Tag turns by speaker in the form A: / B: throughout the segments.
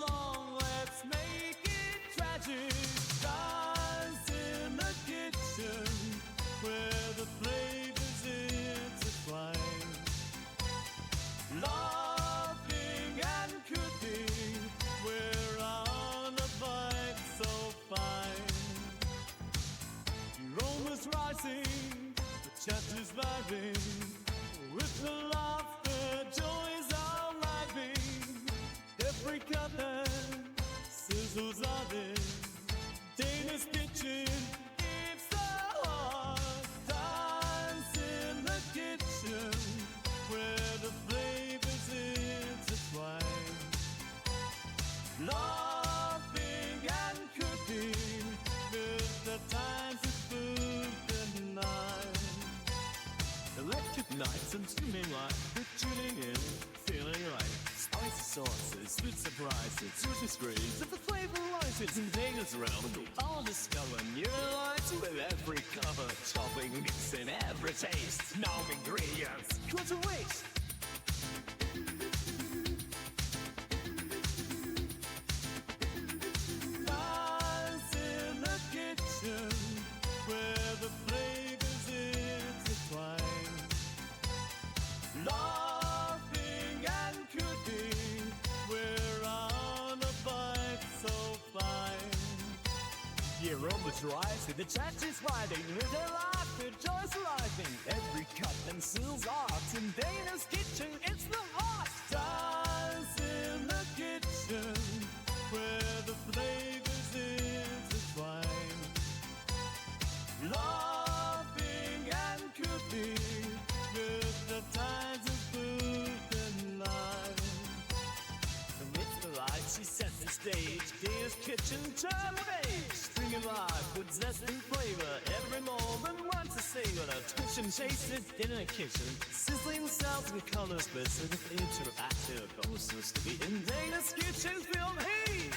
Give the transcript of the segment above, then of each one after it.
A: long, let's make it tragic. Dance in the kitchen where the flavors intertwine. Laughing and cooking, we're on a vibe so fine. The aroma's rising, the chat is vibing. With the laughter, joys are arriving. Every cut and sizzles are there. Dana's kitchen, it's the heart. Dance in the kitchen where the flavors intertwine. Laughing and cooking with the times of food and night. Electric nights and streaming light, we're tuning in, feeling right. Spicy sauces, sweet surprises, sushi screens, and the flavor rises and Dana's around. We all discover new delights with every cover, topping, mixing every taste. No ingredients, cut to waste. Dance in the kitchen where the flavors intertwine. Laughing and cooking, we're on a vibe so fine. The aroma's rising, the chat is riding, with their laughter, joys arriving. Every cut and seals art, in Dana's kitchen, it's the heart. Dance in the kitchen, where the flavors intertwine. Laughing and cooking, with the times of food and life. Amidst the lights, she sets the stage. Dana's kitchen, turn of age. Stringing life with zest and flavor. Every moment wants to savor. A twitch and chase it in a kitchen. Sizzling sounds and colors glisten. Interactive, closest to be in Dana's kitchen. Feel the heat.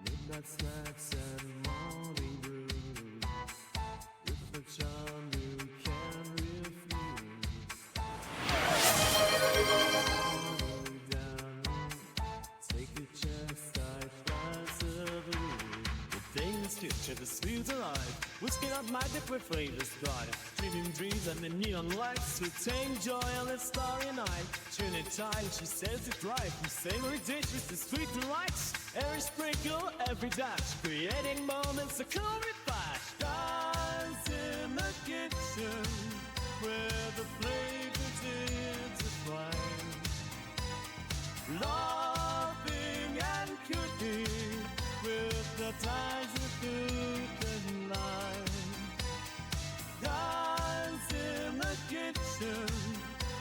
A: Midnight snacks and morning brews, with the charm you can refuse. Take a chest-side glass of booze. The Dana's kitchen, the sweets alive. Whiskey up my dip with flavors drive. Dreaming dreams and the neon lights. Retain joy on a starry night. Turn it tight, she says it right. From savory dishes to sweet delights. Every sprinkle, every dash, creating moments of cool refresh. Dance in the kitchen, where the flavors intertwine. Laughing and cooking, with the ties of food and life. Dance in the kitchen,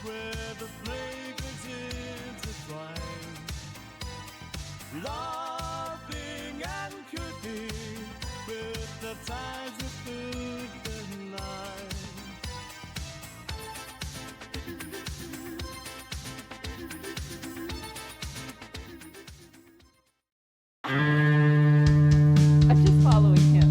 A: where the flavors intertwine. Laughing and cooking, with the ties of food and life.
B: I'm just following him.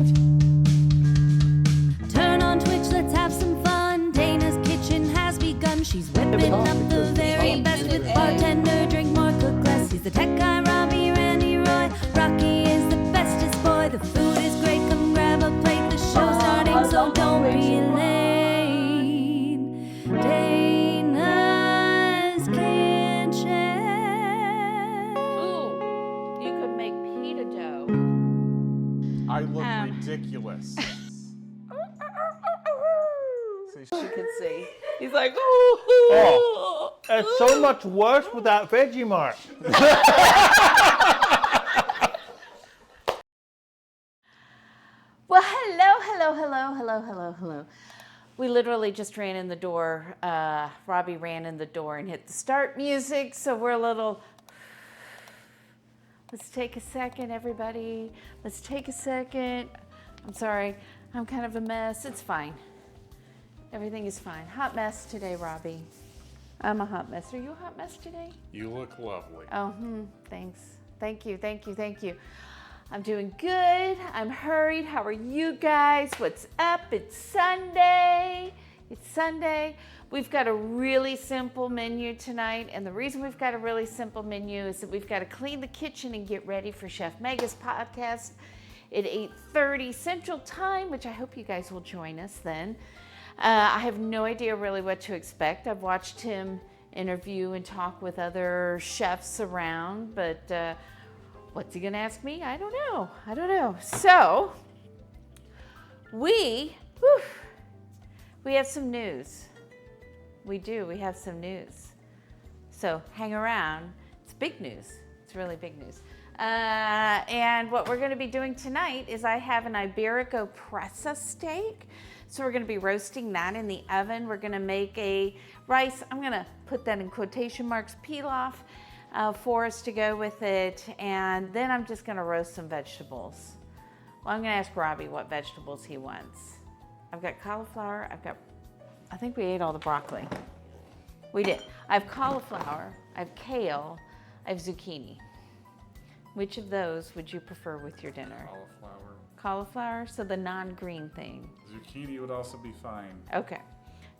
C: Turn on Twitch, let's have some fun. Dana's kitchen has begun. She's whipping up the very best with bartender, drink more, cook less. He's the tech guy, Robbie, Randy, Roy. Rocky is the bestest boy. The food is great, come grab a plate. The show's starting, so don't be late. Dana's kitchen.
B: Ooh, you could make pita dough.
D: I look ridiculous.
B: You can see. He's like, ooh.
E: Oh, it's so much worse with that Vegemite.
B: Well, hello. We literally just ran in the door. Robbie ran in the door and hit the start music, so we're a little... Let's take a second, everybody. Let's take a second. I'm sorry, I'm kind of a mess. It's fine. Everything is fine. Hot mess today, Robbie. I'm a hot mess. Are you a hot mess today?
D: You look lovely.
B: Oh, thanks. Thank you. I'm doing good. I'm hurried. How are you guys? What's up? It's Sunday. It's Sunday. We've got a really simple menu tonight, and the reason we've got a really simple menu is that we've got to clean the kitchen and get ready for Chef Mega's podcast at 8:30 Central Time, which I hope you guys will join us then. I have no idea really what to expect. I've watched him interview and talk with other chefs around, but what's he gonna ask me? I don't know. So we have some news. We do, we have some news. So hang around, it's big news. It's really big news. And what we're gonna be doing tonight is I have an Iberico Presa Steak. So we're gonna be roasting that in the oven. We're gonna make a rice, I'm gonna put that in quotation marks, pilaf for us to go with it. And then I'm just gonna roast some vegetables. Well, I'm gonna ask Robbie what vegetables he wants. I've got cauliflower, I think we ate all the broccoli. We did. I have cauliflower, I have kale, I have zucchini. Which of those would you prefer with your dinner?
D: Cauliflower.
B: Cauliflower, so the non-green thing.
D: Zucchini would also be fine.
B: Okay,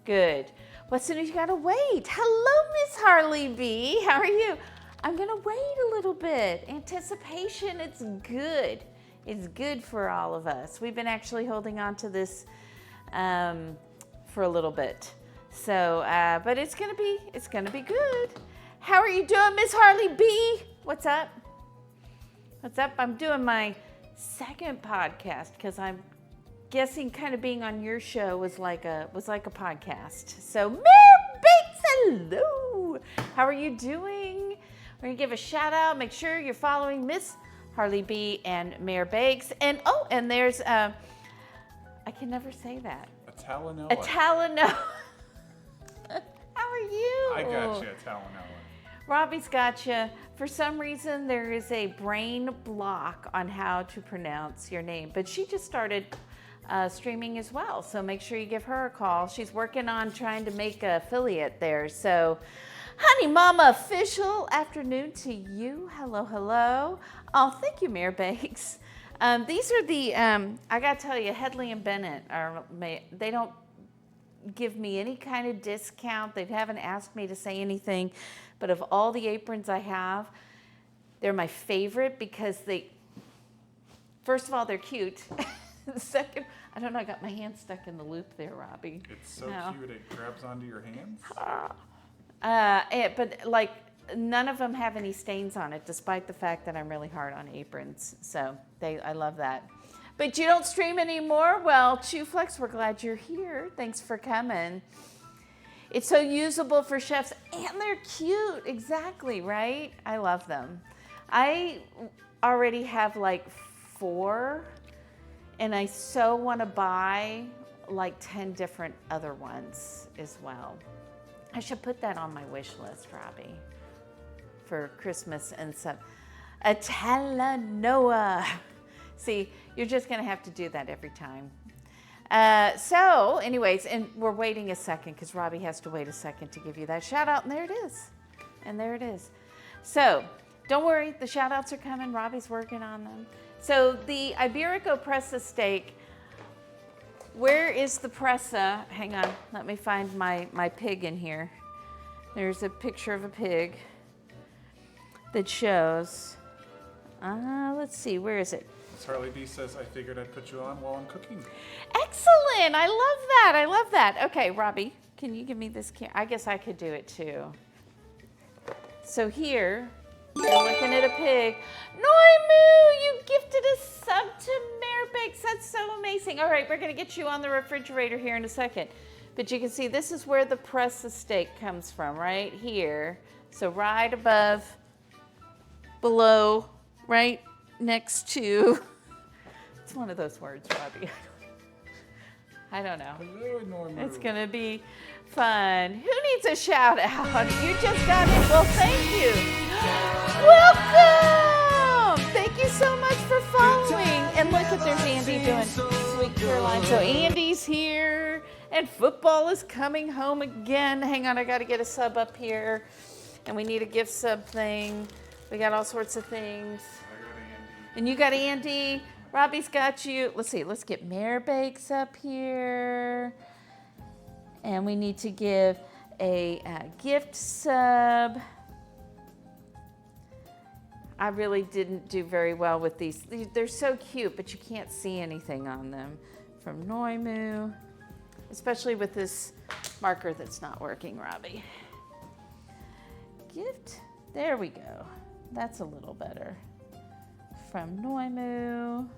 B: good. Well, as soon as you gotta wait. Hello, Miss Harley B. How are you? I'm gonna wait a little bit. Anticipation, it's good. It's good for all of us. We've been actually holding on to this for a little bit. So, but it's gonna be good. How are you doing, Miss Harley B? What's up? What's up? I'm doing my second podcast because I'm guessing kind of being on your show was like a podcast. So, Mayor Bates, hello. How are you doing? We're gonna give a shout out. Make sure you're following Miss Harley B and Mayor Bakes. And oh, and there's I can never say that. A Talanoa. How are you?
D: I got you, a Talanoa.
B: Robbie's got you. For some reason, there is a brain block on how to pronounce your name, but she just started streaming as well. So make sure you give her a call. She's working on trying to make an affiliate there. So, Honey Mama Official, afternoon to you. Hello, hello. Oh, thank you, Mayor Bakes. These are the, I gotta tell you, Headley and Bennett they don't give me any kind of discount. They haven't asked me to say anything, but of all the aprons I have, they're my favorite because first of all, they're cute. Second, I don't know, I got my hand stuck in the loop there, Robbie.
D: It's so cute, it grabs onto your hands.
B: But like, none of them have any stains on it, despite the fact that I'm really hard on aprons. So I love that. But you don't stream anymore? Well, Chewflex, we're glad you're here. Thanks for coming. It's so usable for chefs, and they're cute. Exactly, right? I love them. I already have like 4, and I so want to buy like 10 different other ones as well. I should put that on my wish list, Robbie, for Christmas and some. A Talanoa. See, you're just going to have to do that every time. So, anyways, and we're waiting a second because Robbie has to wait a second to give you that shout out, and there it is. And there it is. So, don't worry, the shout outs are coming. Robbie's working on them. So, the Iberico Presa Steak. Where is the presa? Hang on, let me find my pig in here. There's a picture of a pig that shows. Let's see, where is it?
D: Harley B says, I figured I'd put you on while I'm cooking.
B: Excellent, I love that. Okay, Robbie, can you give me this I guess I could do it too. So here, you're looking at a pig. Noimu, you gifted a sub to Mayor Bakes. That's so amazing. All right, we're gonna get you on the refrigerator here in a second. But you can see this is where the presa steak comes from, right here. So right above, below, right next to, it's one of those words, Robbie. I don't know.
D: Hello, Norma.
B: It's gonna be fun. Who needs a shout out? You just got in. Well, thank you. Welcome. Thank you so much for following. And look at there's Andy doing Sweet Caroline. So Andy's here, and football is coming home again. Hang on, I got to get a sub up here, and we need a gift sub thing. We got all sorts of things. And you got Andy. Robbie's got you. Let's see. Let's get Mayor Bakes up here. And we need to give a gift sub. I really didn't do very well with these. They're so cute, but you can't see anything on them. From Noimu, especially with this marker that's not working, Robbie. Gift, there we go. That's a little better. From Noimu.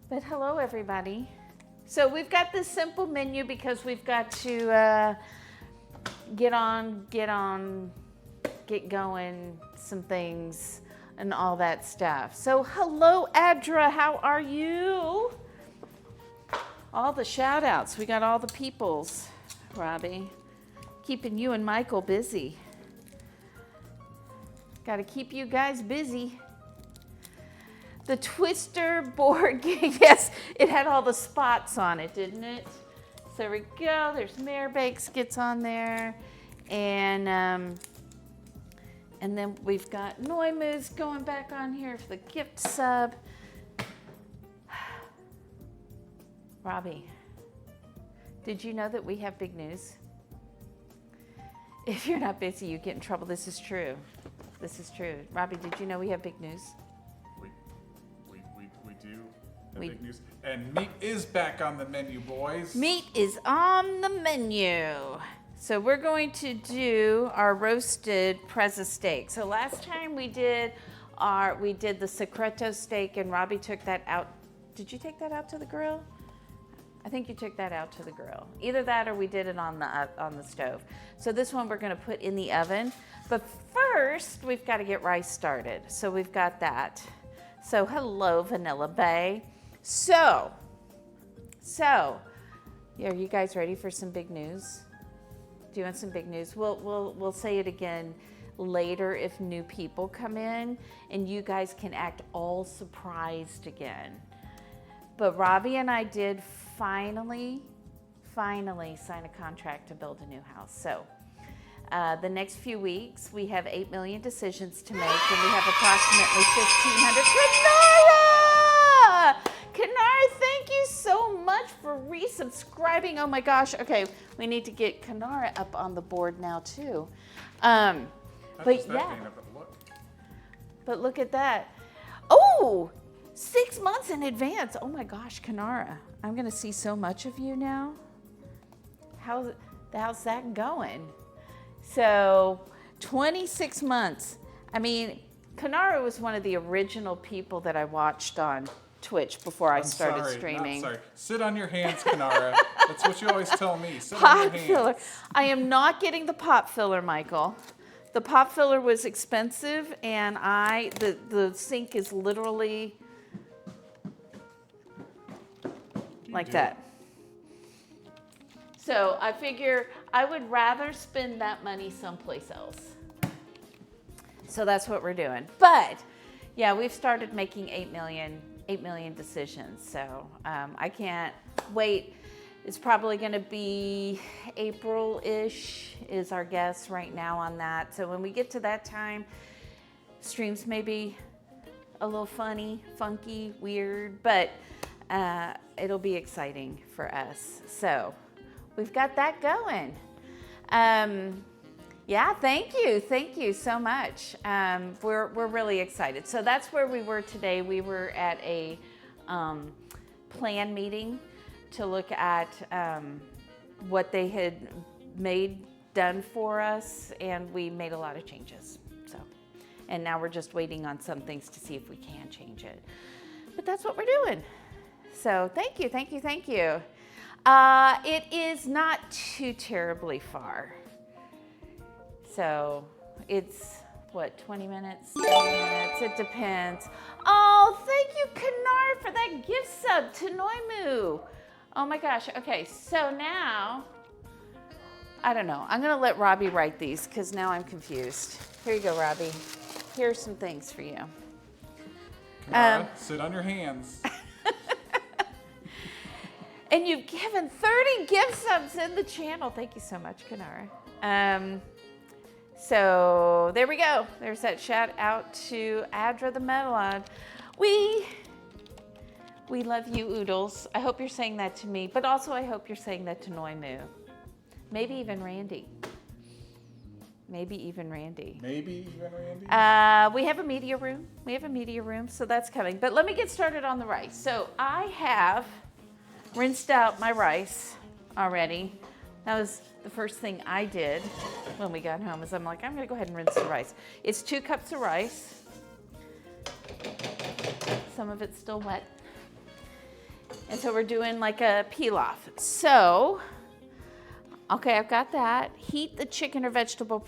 B: But hello, everybody. So we've got this simple menu because we've got to get going, some things and all that stuff. So hello, Adra, how are you? All the shout outs, we got all the peoples, Robbie. Keeping you and Michael busy. Got to keep you guys busy. The Twister board game, yes, it had all the spots on it, didn't it? So there we go, there's Mare Bakes gets on there. And then we've got Noimu's going back on here for the gift sub. Robbie, did you know that we have big news? If you're not busy, you get in trouble. This is true. This is true. Robbie, did you know we have big news?
D: We do have big news. And meat is back on the menu, boys.
B: Meat is on the menu. So we're going to do our roasted Presa steak. So last time we did the secreto steak, and Robbie took that out. Did you take that out to the grill? I think you took that out to the grill. Either that or we did it on the stove. So this one we're gonna put in the oven. But first, we've gotta get rice started. So we've got that. So hello, Vanilla Bay. So, are you guys ready for some big news? Do you want some big news? We'll say it again later if new people come in, and you guys can act all surprised again. But Robbie and I did finally sign a contract to build a new house. So the next few weeks, we have 8 million decisions to make, and we have approximately 1,500. Kanara, thank you so much for resubscribing. Oh my gosh. Okay, we need to get Kanara up on the but yeah. But look at that. Oh, 6 months in advance. Oh my gosh, Kanara. I'm gonna see so much of you now. How's that going? So 26 months. I mean, Kanara was one of the original people that I watched on Twitch before I started streaming.
D: Sorry. Sit on your hands, Kanara. That's what you always tell me. Sit on your hands.
B: Filler. I am not getting the pop filler, Michael. The pop filler was expensive, and the sink is literally like that. So I figure I would rather spend that money someplace else. So that's what we're doing. But yeah, we've started making 8 million decisions. So I can't wait. It's probably going to be April-ish is our guess right now on that. So when we get to that time, streams may be a little funny, funky, weird, but it'll be exciting for us. So we've got that going. Yeah, thank you so much. We're really excited. So that's where we were today. We were at a plan meeting to look at what they had done for us, and we made a lot of changes. So, and now we're just waiting on some things to see if we can change it. But that's what we're doing. So thank you. It is not too terribly far. So it's, what, 20 minutes, 30 minutes? It depends. Oh, thank you, Kanar, for that gift sub to Noimu. Oh my gosh. Okay, so now, I don't know. I'm going to let Robbie write these because now I'm confused. Here you go, Robbie. Here's some things for you.
D: Kanara, sit on your hands.
B: And you've given 30 gift subs in the channel. Thank you so much, Kanara. So there we go. There's that shout out to Adra the Metalon. We love you, Oodles. I hope you're saying that to me, but also I hope you're saying that to Noimu. Maybe even Randy. Maybe even Randy. We have a media room. So that's coming. But let me get started on the rice. So I have rinsed out my rice already. That was the first thing I did when we got home, is I'm like, I'm gonna go ahead and rinse the rice. It's 2 cups of rice. Some of it's still wet. And so we're doing like a pilaf. So, okay, I've got that. Heat the chicken or vegetable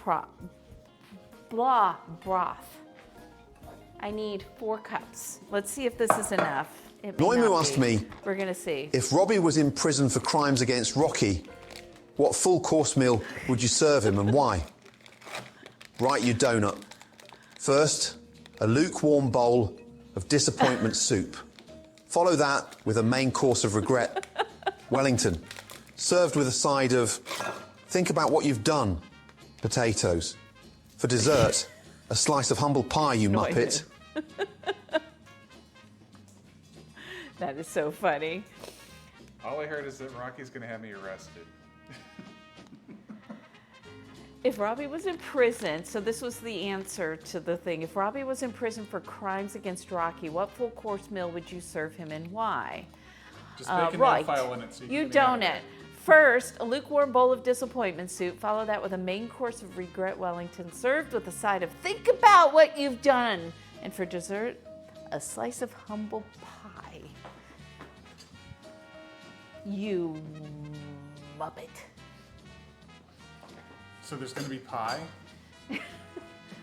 B: broth. I need 4 cups. Let's see if this is enough.
F: Noimu asked me,
B: we're gonna see.
F: if Robbie was in prison for crimes against Rocky, what full course meal would you serve him and why? Write your donut. First, a lukewarm bowl of disappointment soup. Follow that with a main course of regret, Wellington, served with a side of think about what you've done, potatoes. For dessert, a slice of humble pie, you muppet.
B: That is so funny.
D: All I heard is that Rocky's going to have me arrested.
B: If Robbie was in prison, so this was the answer to the thing. If Robbie was in prison for crimes against Rocky, what full course meal would you serve him and why?
D: Just make a
B: right.
D: note file in it so
B: You
D: can get out of
B: donut. First, a lukewarm bowl of disappointment soup. Follow that with a main course of regret Wellington, served with a side of think about what you've done. And for dessert, a slice of humble pie. You muppet.
D: So there's going to be pie?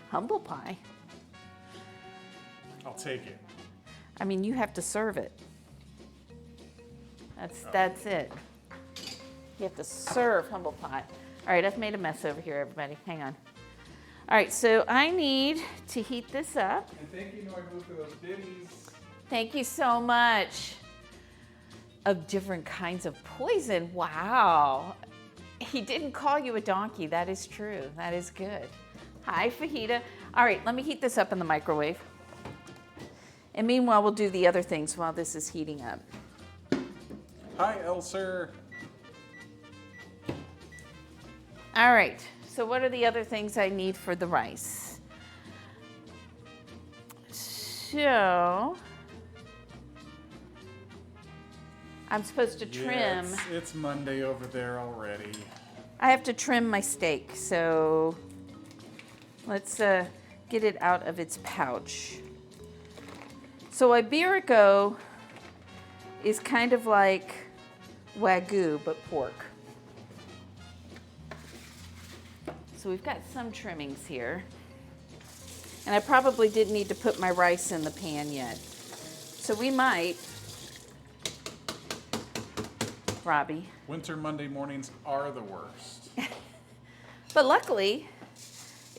B: Humble pie.
D: I'll take it.
B: I mean, you have to serve it. That's it. You have to serve humble pie. All right, I've made a mess over here, everybody. Hang on. All right, so I need to heat this up.
D: And thank you, Noimu, for those ditties.
B: Thank you so much. Of different kinds of poison. Wow. He didn't call you a donkey. That is true. That is good. Hi, Fajita. All right, let me heat this up in the microwave. And meanwhile, we'll do the other things while this is heating up.
D: Hi, Elser.
B: All right, so what are the other things I need for the rice? So, I'm supposed to trim.
D: Yeah, it's Monday over there already.
B: I have to trim my steak, so let's get it out of its pouch. So Iberico is kind of like Wagyu, but pork. So we've got some trimmings here. And I probably didn't need to put my rice in the pan yet. So we might, Robbie.
D: Winter Monday mornings are the worst.
B: But luckily,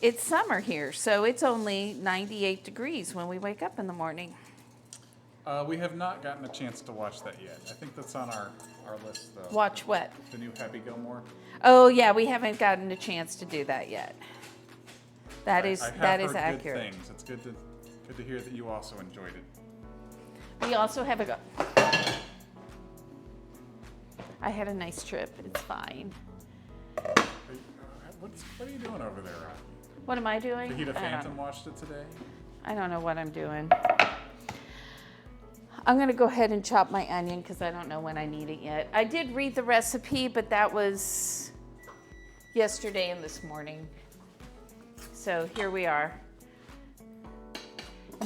B: it's summer here, so it's only 98 degrees when we wake up in the morning.
D: We have not gotten a chance to watch that yet. I think that's on our list, though.
B: Watch what?
D: The new Happy Gilmore.
B: Oh yeah, we haven't gotten a chance to do that yet. That is
D: I have heard
B: accurate.
D: Good things. It's good to hear that you also enjoyed it.
B: We also have I had a nice trip. It's fine.
D: What are you doing over there, Rocky?
B: What am I doing?
D: Fajita
B: I don't
D: Phantom
B: know.
D: watched it today.
B: I don't know what I'm doing. I'm going to go ahead and chop my onion because I don't know when I need it yet. I did read the recipe, but that was yesterday and this morning. So here we are.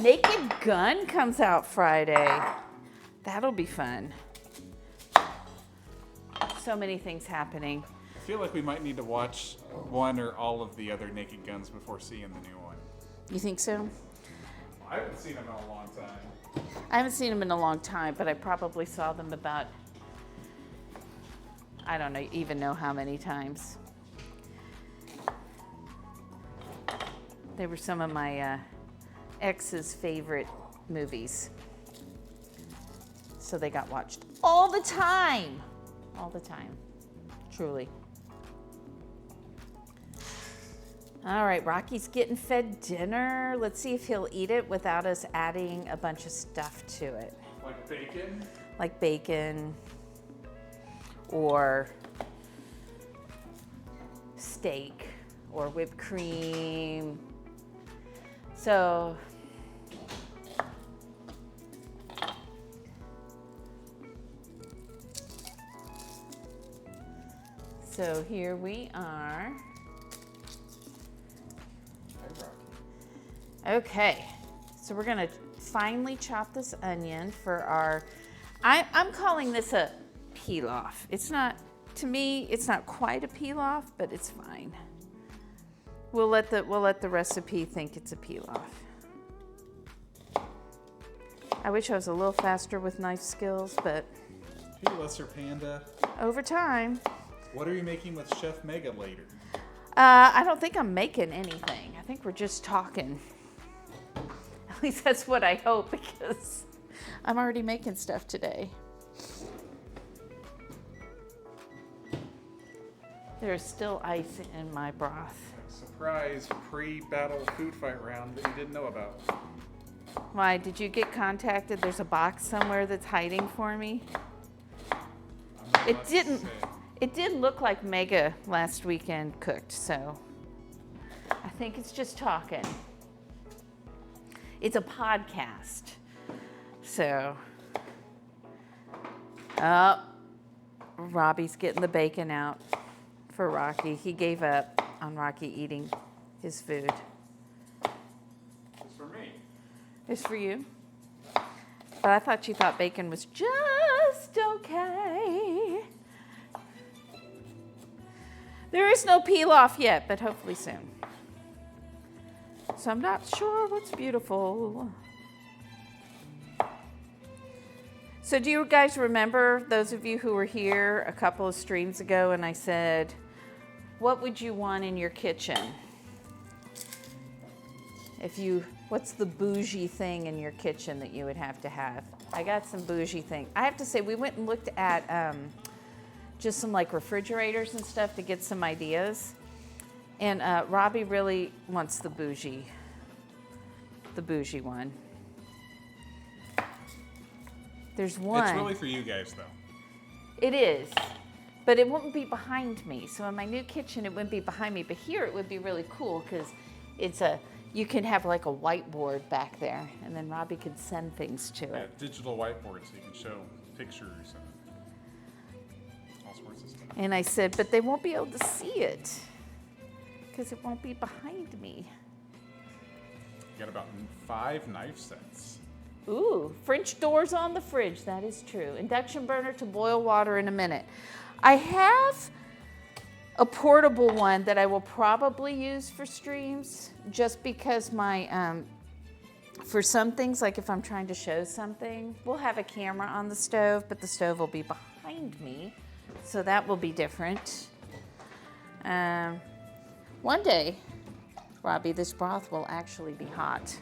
B: Naked Gun comes out Friday. That'll be fun. So many things happening.
D: I feel like we might need to watch one or all of the other Naked Guns before seeing the new one.
B: You think so?
D: I haven't seen them in a long time.
B: I haven't seen them in a long time, but I probably saw them about, I don't even know how many times. They were some of my ex's favorite movies. So they got watched all the time. All the time. Truly. All right, Rocky's getting fed dinner. Let's see if he'll eat it without us adding a bunch of stuff to it.
D: Like bacon?
B: Like bacon or steak or whipped cream. So here we are. Okay, so we're gonna finely chop this onion for our, I'm calling this a pilaf. It's not, to me, it's not quite a pilaf, but it's fine. We'll let the recipe think it's a pilaf. I wish I was a little faster with knife skills, but
D: Hey, Lesser Panda.
B: over time.
D: What are you making with Chef Mega later?
B: I don't think I'm making anything. I think we're just talking. At least that's what I hope, because I'm already making stuff today. There's still ice in my broth.
D: Surprise pre-battle food fight round that you didn't know about.
B: Why, did you get contacted? There's a box somewhere that's hiding for me. It did look like Mega last weekend cooked, so I think it's just talking. It's a podcast. So, Robbie's getting the bacon out for Rocky. He gave up on Rocky eating his food.
D: It's for me.
B: It's for you. But I thought you thought bacon was just okay. There is no pilaf yet, but hopefully soon. So I'm not sure what's beautiful. So do you guys remember, those of you who were here a couple of streams ago, and I said, what would you want in your kitchen? What's the bougie thing in your kitchen that you would have to have? I got some bougie things. I have to say, we went and looked at just some like refrigerators and stuff to get some ideas. And Robbie really wants the bougie one. There's one.
D: It's really for you guys, though.
B: It is, but it wouldn't be behind me. So in my new kitchen, it wouldn't be behind me. But here, it would be really cool because you can have like a whiteboard back there, and then Robbie could send things to
D: Yeah,
B: it.
D: digital whiteboard so you can show pictures and all sorts of stuff.
B: And I said, but they won't be able to see it because it won't be behind me.
D: You got about 5 knife sets.
B: Ooh, French doors on the fridge. That is true. Induction burner to boil water in a minute. I have a portable one that I will probably use for streams, just because for some things, like if I'm trying to show something, we'll have a camera on the stove, but the stove will be behind me, so that will be different. One day, Robbie, this broth will actually be hot.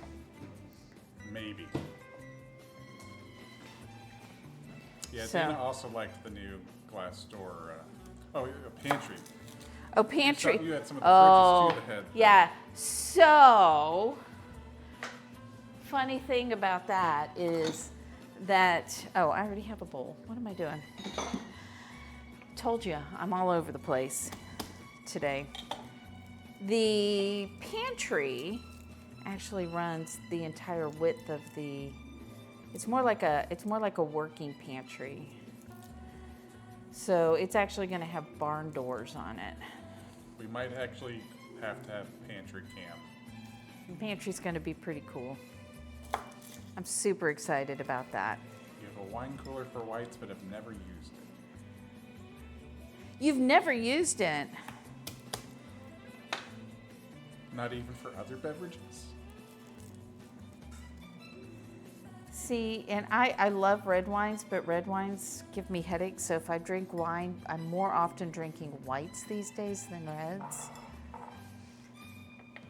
D: Maybe. Yeah,
B: So-
D: Dana also liked the new glass door. A pantry.
B: Oh, pantry.
D: You had some of the fridges too that had.
B: Yeah. So, funny thing about that is that, I already have a bowl. What am I doing? Told you, I'm all over the place today. The pantry actually runs the entire width of it's more like a working pantry. So it's actually going to have barn doors on it.
D: We might actually have to have pantry cam.
B: The pantry's going to be pretty cool. I'm super excited about that.
D: You have a wine cooler for whites, but have never used it.
B: You've never used it.
D: Not even for other beverages?
B: See, and I love red wines, but red wines give me headaches. So if I drink wine, I'm more often drinking whites these days than reds.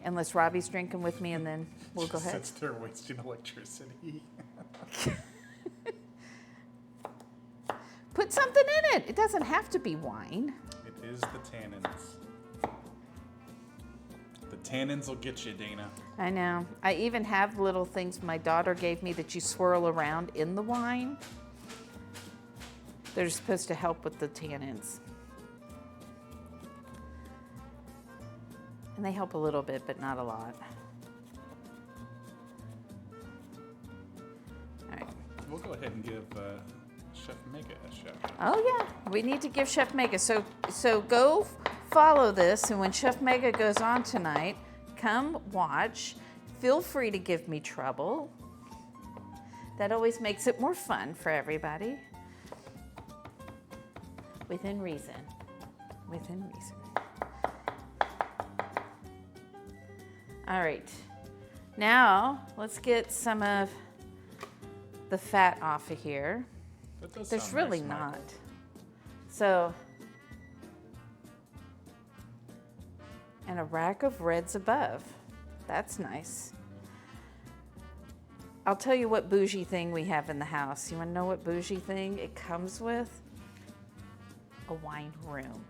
B: Unless Robbie's drinking with me, and then we'll go ahead.
D: Sits there wasting electricity.
B: Put something in it. It doesn't have to be wine.
D: It is the tannins. The tannins will get you, Dana.
B: I know. I even have little things my daughter gave me that you swirl around in the wine. They're supposed to help with the tannins. And they help a little bit, but not a lot. All right.
D: We'll go ahead and give Chef Mega a shout.
B: Oh yeah, we need to give Chef Mega. So go follow this, and when Chef Mega goes on tonight, come watch. Feel free to give me trouble. That always makes it more fun for everybody. Within reason. Within reason. All right. Now, let's get some of the fat off of here.
D: That does
B: There's
D: sound
B: really
D: nice,
B: not.
D: Michael.
B: So, and a rack of reds above. That's nice. I'll tell you what bougie thing we have in the house. You want to know what bougie thing it comes with? A wine room.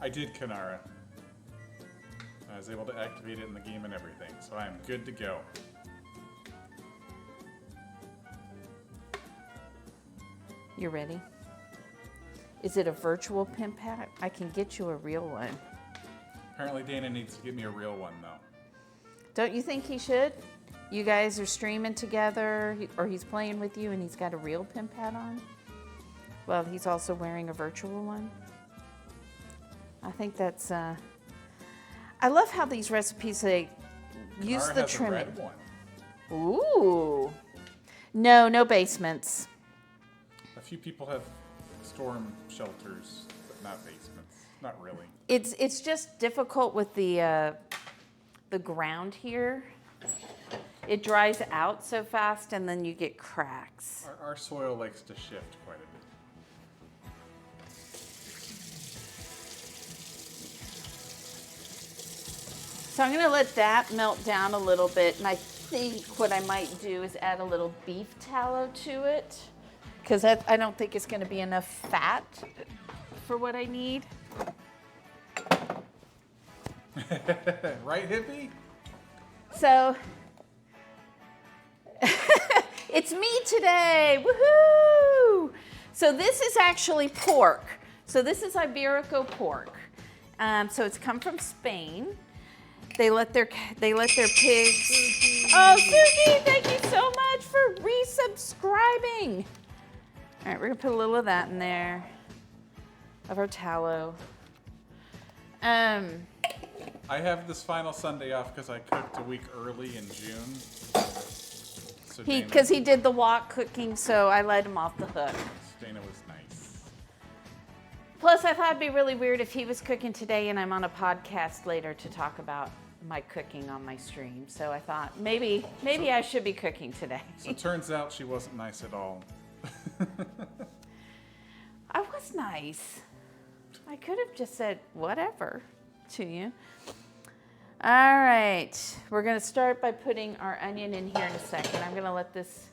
D: I did Canara. I was able to activate it in the game and everything, so I am good to go.
B: You ready? Is it a virtual pimp hat? I can get you a real one.
D: Apparently Dana needs to get me a real one, though.
B: Don't you think he should? You guys are streaming together, or he's playing with you and he's got a real pimp hat on? Well, he's also wearing a virtual one. I think that's, I love how these recipes, they use
D: Canara
B: the
D: has a
B: trimming.
D: red one.
B: Ooh. No basements.
D: A few people have storm shelters, but not basements. Not really.
B: It's just difficult with the ground here. It dries out so fast and then you get cracks.
D: Our soil likes to shift quite a bit.
B: So I'm gonna let that melt down a little bit, and I think what I might do is add a little beef tallow to it, because I don't think it's gonna be enough fat for what I need.
D: Right, hippie?
B: So, it's me today, woohoo! So this is actually pork. So this is Iberico pork. So it's come from Spain. They let their pigs. Oh, Suki, thank you so much for resubscribing. All right, we're gonna put a little of that in there, of our tallow.
D: I have this final Sunday off because I cooked a week early in June. So
B: Because he did the wok cooking, so I let him off the hook.
D: Dana was nice.
B: Plus, I thought it'd be really weird if he was cooking today and I'm on a podcast later to talk about my cooking on my stream. So I thought maybe I should be cooking today.
D: So it turns out she wasn't nice at all.
B: I was nice. I could have just said whatever to you. All right, we're gonna start by putting our onion in here in a second. I'm gonna let this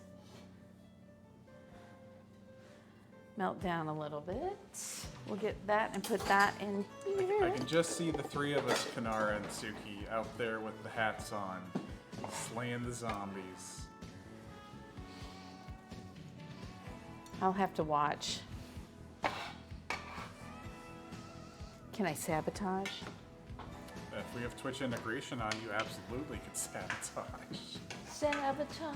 B: melt down a little bit. We'll get that and put that in here.
D: I can just see the three of us, Canara and Suki, out there with the hats on, slaying the zombies.
B: I'll have to watch. Can I sabotage?
D: If we have Twitch integration on, you absolutely could sabotage.
B: Sabotage.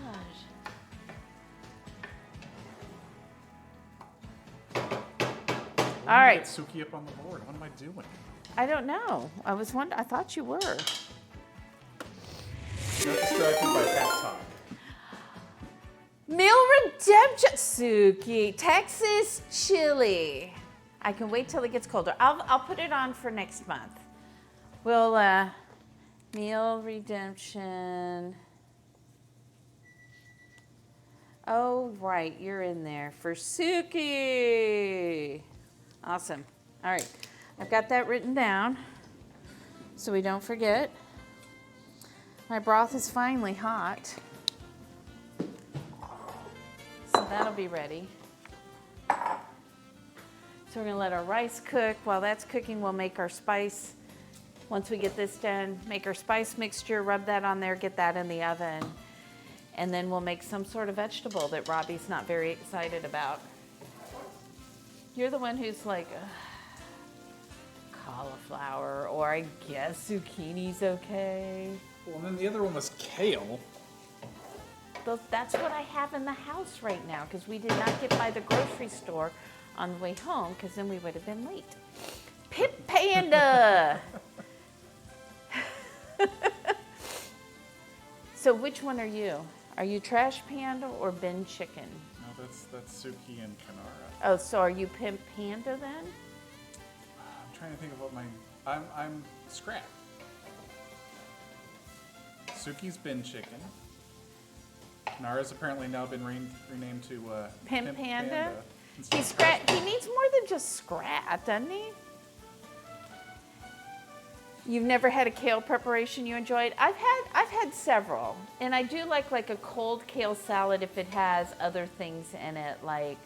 B: All right.
D: Get Suki up on the board. What am I doing?
B: I don't know. I thought you were.
D: Got distracted by hat talk.
B: Meal redemption, Suki. Texas chili. I can wait till it gets colder. I'll put it on for next month. We'll meal redemption. Oh right, you're in there for Suki. Awesome. All right, I've got that written down so we don't forget. My broth is finally hot. So that'll be ready. So we're gonna let our rice cook. While that's cooking, we'll make our spice Once we get this done, make our spice mixture, rub that on there, get that in the oven. And then we'll make some sort of vegetable that Robbie's not very excited about. You're the one who's like, cauliflower, or I guess zucchini's okay.
D: Well, and then the other one was kale.
B: That's what I have in the house right now because we did not get by the grocery store on the way home because then we would have been late. Pip Panda! So which one are you? Are you Trash Panda or Bin Chicken?
D: No, that's Suki and Kanara.
B: Oh, so are you Pimp Panda then?
D: I'm trying to think of what I'm Scrap. Suki's Bin Chicken. Kanara's apparently now been renamed to
B: Pimp Panda?
D: instead
B: He's
D: of Trash
B: Scrat. He needs more than just Scrat, doesn't he? You've never had a kale preparation you enjoyed? I've had several, and I do like a cold kale salad if it has other things in it, like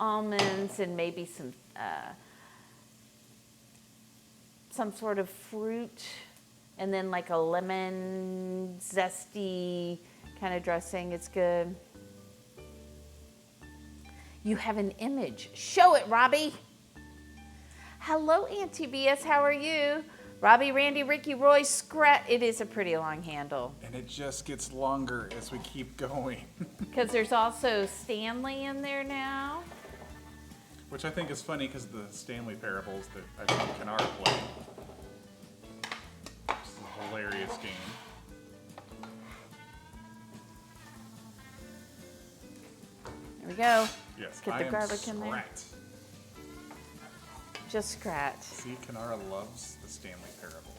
B: almonds and maybe some sort of fruit, and then like a lemon zesty kind of dressing. It's good. You have an image. Show it, Robbie. Hello, Auntie BS. How are you? Robbie, Randy, Ricky, Roy, Scrat. It is a pretty long handle.
D: And it just gets longer as we keep going.
B: Because there's also Stanley in there now.
D: Which I think is funny because the Stanley parables that I think Kanara played. Which is a hilarious game.
B: There we go.
D: Yes,
B: Get
D: I
B: the
D: am
B: garlic in there.
D: Scrat.
B: Just Scrat.
D: See, Kanara loves the Stanley parable.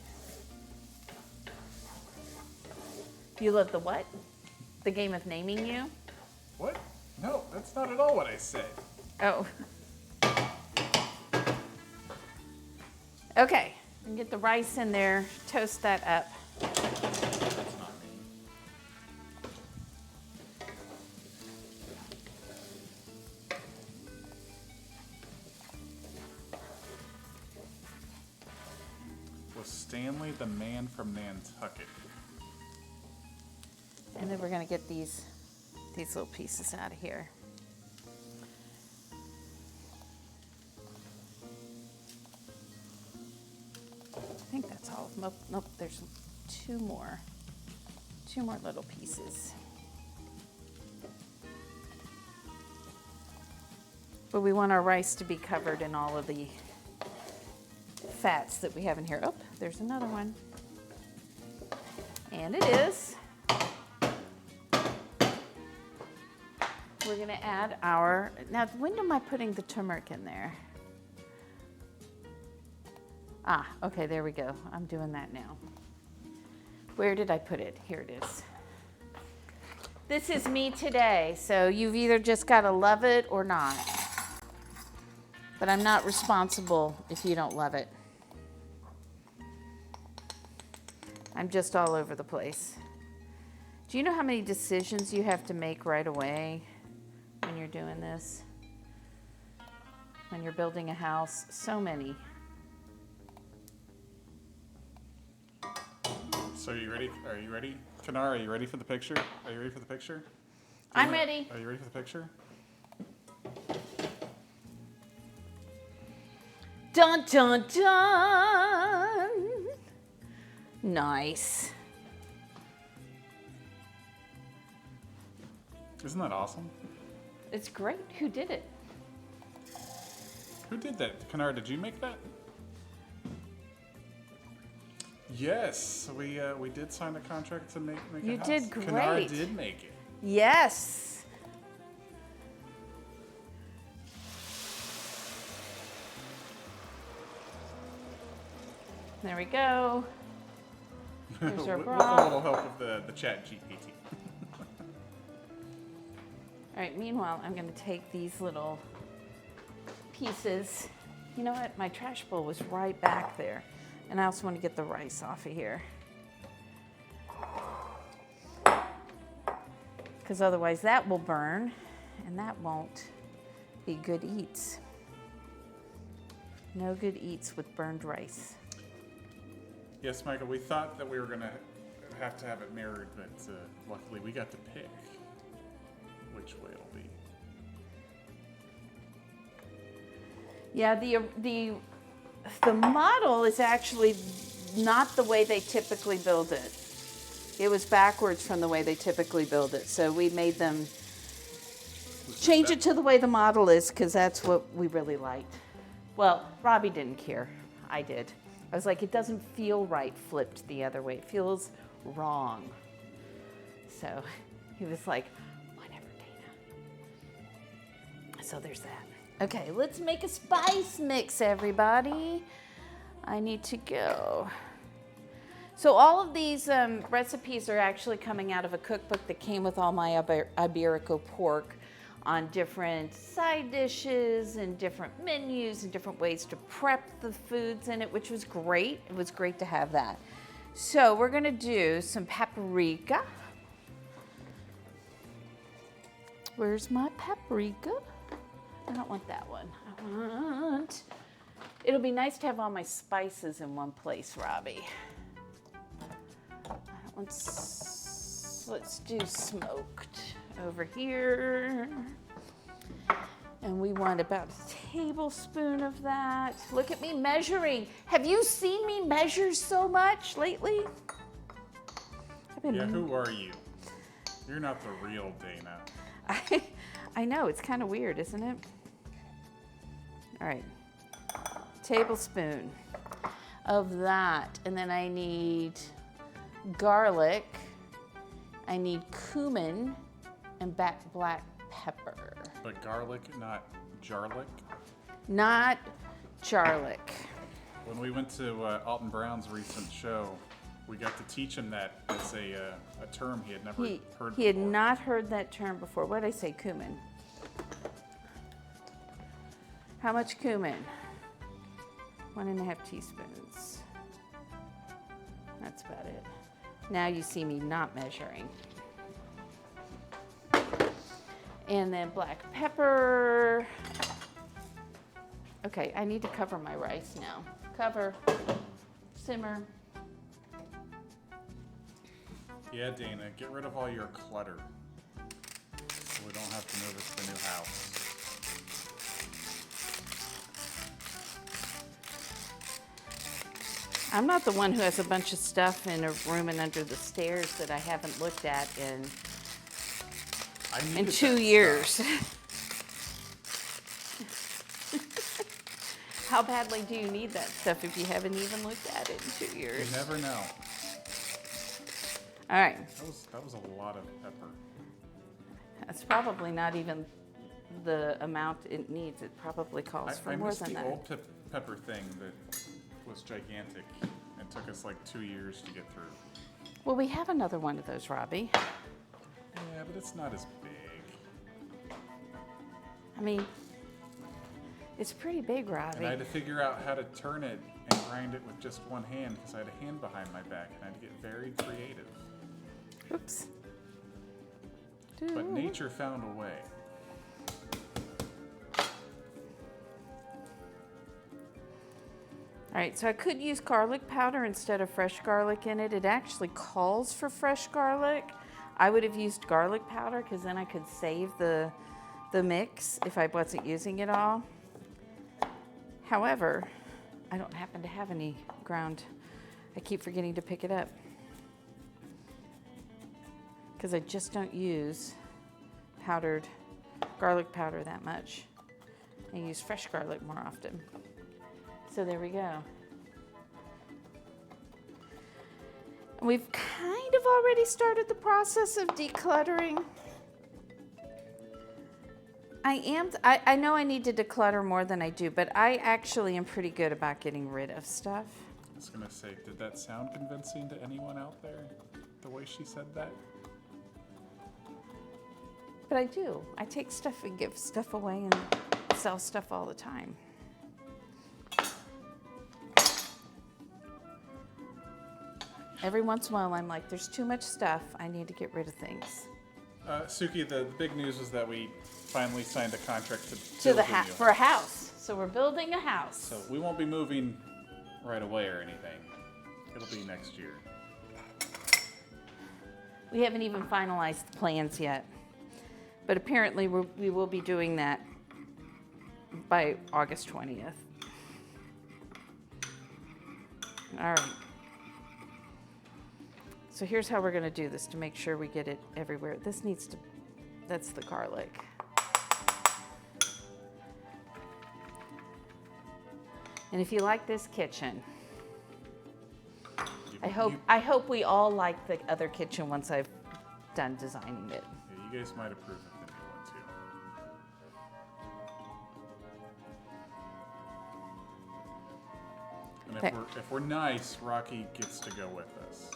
B: You love the what? The game of naming you?
D: What? No, that's not at all what I said.
B: Oh. Okay, and get the rice in there, toast that up.
D: That's not me. Was Stanley the man from Nantucket?
B: And then we're gonna get these little pieces out of here. I think that's all. Nope, there's two more little pieces. But we want our rice to be covered in all of the fats that we have in here. Oh, there's another one. And it is. We're gonna add our, now when am I putting the turmeric in there? Ah, okay, there we go. I'm doing that now. Where did I put it? Here it is. This is me today, so you've either just gotta love it or not. But I'm not responsible if you don't love it. I'm just all over the place. Do you know how many decisions you have to make right away when you're doing this? When you're building a house? So many.
D: So are you ready? Are you ready? Kanara, are you ready for the picture? Are you ready for the picture?
B: I'm ready.
D: Are you ready for the picture?
B: Dun, dun, dun. Nice.
D: Isn't that awesome?
B: It's great. Who did it?
D: Who did that? Kanara, did you make that? Yes, we did sign a contract to make a
B: You
D: house.
B: did
D: Kanara
B: great.
D: did make it.
B: Yes. There we go. Here's our
D: With
B: broth.
D: a little help of the chat GPT.
B: All right, meanwhile, I'm gonna take these little pieces. You know what? My trash bowl was right back there. And I also want to get the rice off of here. Because otherwise that will burn, and that won't be good eats. No good eats with burned rice.
D: Yes, Michael, we thought that we were going to have to have it mirrored, but luckily we got to pick which way it'll be.
B: Yeah, the model is actually not the way they typically build it. It was backwards from the way they typically build it. So we made them change it to the way the model is because that's what we really liked. Well, Robbie didn't care. I did. I was like, it doesn't feel right flipped the other way. It feels wrong. So he was like, whatever, Dana. So there's that. Okay, let's make a spice mix, everybody. I need to go. So all of these recipes are actually coming out of a cookbook that came with all my Iberico pork on different side dishes and different menus and different ways to prep the foods in it, which was great. It was great to have that. So we're gonna do some paprika. Where's my paprika? I don't want that one. I want, it'll be nice to have all my spices in one place, Robbie. Let's do smoked over here. And we want about a tablespoon of that. Look at me measuring. Have you seen me measure so much lately?
D: Yeah, who are you? You're not the real Dana.
B: I know, it's kind of weird, isn't it? All right, tablespoon of that. And then I need garlic, I need cumin, and black pepper.
D: But garlic, not jarlic?
B: Not jarlic.
D: When we went to Alton Brown's recent show, we got to teach him that as a term he had never heard before.
B: He had not heard that term before. What did I say, cumin? How much cumin? 1.5 teaspoons. That's about it. Now you see me not measuring. And then black pepper. Okay, I need to cover my rice now. Cover, simmer.
D: Yeah, Dana, get rid of all your clutter so we don't have to move it to the new house.
B: I'm not the one who has a bunch of stuff in a room and under the stairs that I haven't looked at in 2 years. How badly do you need that stuff if you haven't even looked at it in 2 years?
D: You never know.
B: All right.
D: That was a lot of pepper.
B: That's probably not even the amount it needs. It probably calls for more than that.
D: I missed the old pepper thing that was gigantic and took us like 2 years to get through.
B: Well, we have another one of those, Robbie.
D: Yeah, but it's not as big.
B: I mean, it's pretty big, Robbie.
D: And I had to figure out how to turn it and grind it with just one hand because I had a hand behind my back and I had to get very creative.
B: Oops.
D: But nature found a way.
B: All right, so I could use garlic powder instead of fresh garlic in it. It actually calls for fresh garlic. I would have used garlic powder because then I could save the mix if I wasn't using it all. However, I don't happen to have any ground. I keep forgetting to pick it up because I just don't use powdered garlic powder that much. I use fresh garlic more often. So there we go. We've kind of already started the process of decluttering. I know I need to declutter more than I do, but I actually am pretty good about getting rid of stuff.
D: I was going to say, did that sound convincing to anyone out there, the way she said that?
B: But I do. I take stuff and give stuff away and sell stuff all the time. Every once in a while, I'm like, there's too much stuff. I need to get rid of things.
D: Suki, the big news was that we finally signed a contract
B: For a house. So we're building a house.
D: So we won't be moving right away or anything. It'll be next year.
B: We haven't even finalized the plans yet. But apparently we will be doing that by August 20th. All right. So here's how we're gonna do this to make sure we get it everywhere. This needs to, that's the garlic. And if you like this kitchen, I hope we all like the other kitchen once I've done designing it.
D: Yeah, you guys might approve of the new one too. And
B: Okay.
D: if we're nice, Rocky gets to go with us.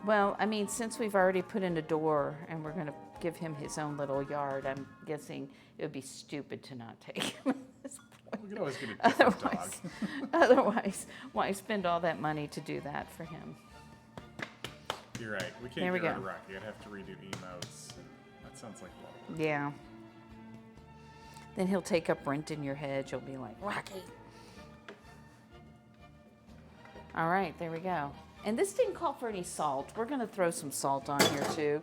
B: Well, I mean, since we've already put in a door and we're gonna give him his own little yard, I'm guessing it would be stupid to not take him at this point.
D: We could always get a different dog.
B: Otherwise, why spend all that money to do that for him?
D: You're right. We can't
B: There we
D: get rid
B: go.
D: of Rocky. I'd have to redo emotes. That sounds like a lot of work.
B: Yeah. Then he'll take up rent in your hedge. You'll be like, Rocky. All right, there we go. And this didn't call for any salt. We're gonna throw some salt on here too.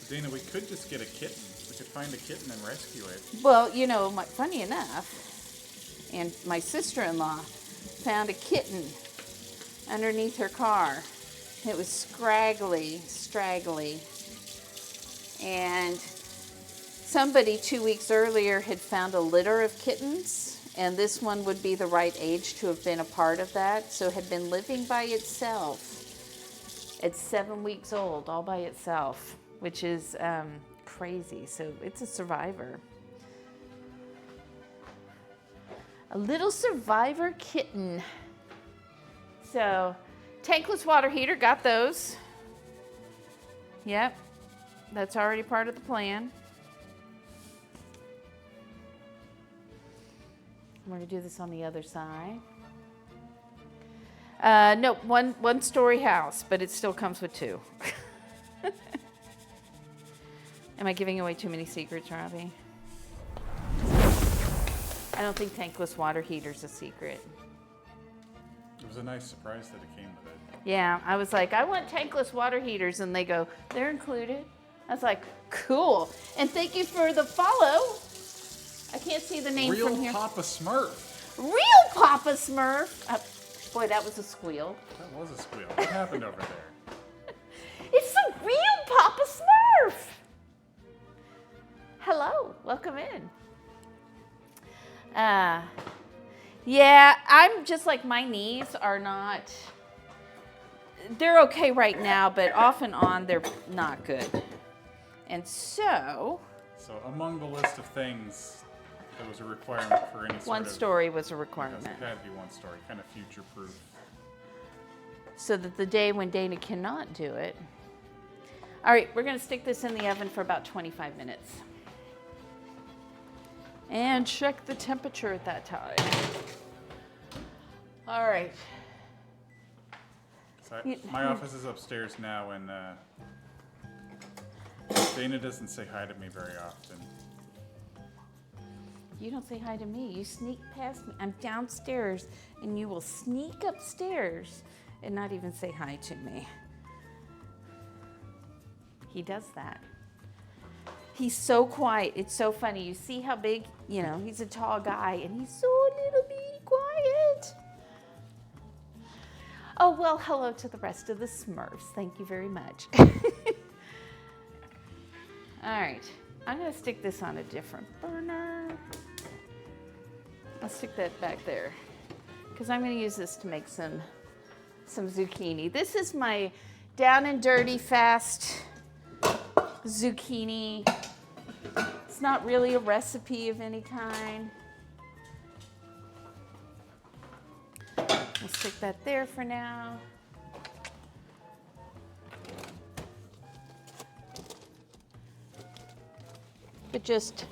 D: Dana, we could just get a kitten. We could find a kitten and rescue it.
B: Well, you know, funny enough, and my sister-in-law found a kitten underneath her car. It was straggly, and somebody 2 weeks earlier had found a litter of kittens, and this one would be the right age to have been a part of that, so had been living by itself. It's 7 weeks old, all by itself, which is crazy. So it's a survivor. A little survivor kitten. So, tankless water heater, got those. Yep, that's already part of the plan. We're gonna do this on the other side. No, one story house, but it still comes with two. Am I giving away too many secrets, Robbie? I don't think tankless water heater's a secret.
D: It was a nice surprise that it came with it.
B: Yeah, I was like, I want tankless water heaters, and they go, they're included. I was like, cool. And thank you for the follow. I can't see the name from here.
D: Real Papa Smurf.
B: Real Papa Smurf. Boy, that was a squeal.
D: That was a squeal. What happened over there?
B: It's the real Papa Smurf. Hello, welcome in. Yeah, I'm just like, my knees are not, they're okay right now, but off and on, they're not good. And so.
D: So among the list of things, there was a requirement for any sort
B: One
D: of...
B: story was a
D: Yes,
B: requirement.
D: it had to be one story, kind of future-proof.
B: So that the day when Dana cannot do it. All right, we're gonna stick this in the oven for about 25 minutes. And check the temperature at that time. All right.
D: So my office is upstairs now, and Dana doesn't say hi to me very often.
B: You don't say hi to me. You sneak past me. I'm downstairs, and you will sneak upstairs and not even say hi to me. He does that. He's so quiet. It's so funny. You see how big, you know, he's a tall guy, and he's so little bitty quiet. Oh, well, hello to the rest of the Smurfs. Thank you very much. All right. I'm going to stick this on a different burner. I'll stick that back there because I'm going to use this to make some zucchini. This is my down and dirty fast zucchini. It's not really a recipe of any kind. We'll stick that there for now. But just,